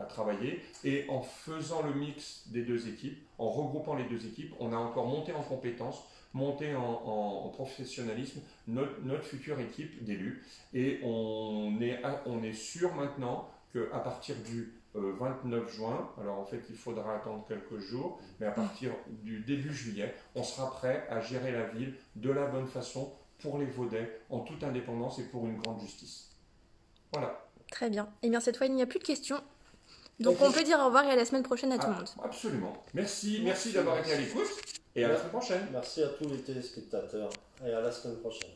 travaillé. Et en faisant le mix des deux équipes, en regroupant les deux équipes, on a encore monté en compétences, monté en professionnalisme notre future équipe d'élus. Et on est sûr maintenant qu'à partir du 29 juin, alors en fait il faudra attendre quelques jours, mais à partir du début juillet, on sera prêt à gérer la ville de la bonne façon pour les Vaudais, en toute indépendance et pour une grande justice. Voilà. Très bien. Et bien cette fois il n'y a plus de questions. Donc on peut dire au revoir et à la semaine prochaine à tout le monde. Absolument. Merci d'avoir été à l'écoute et à la semaine prochaine. Merci à tous les téléspectateurs et à la semaine prochaine.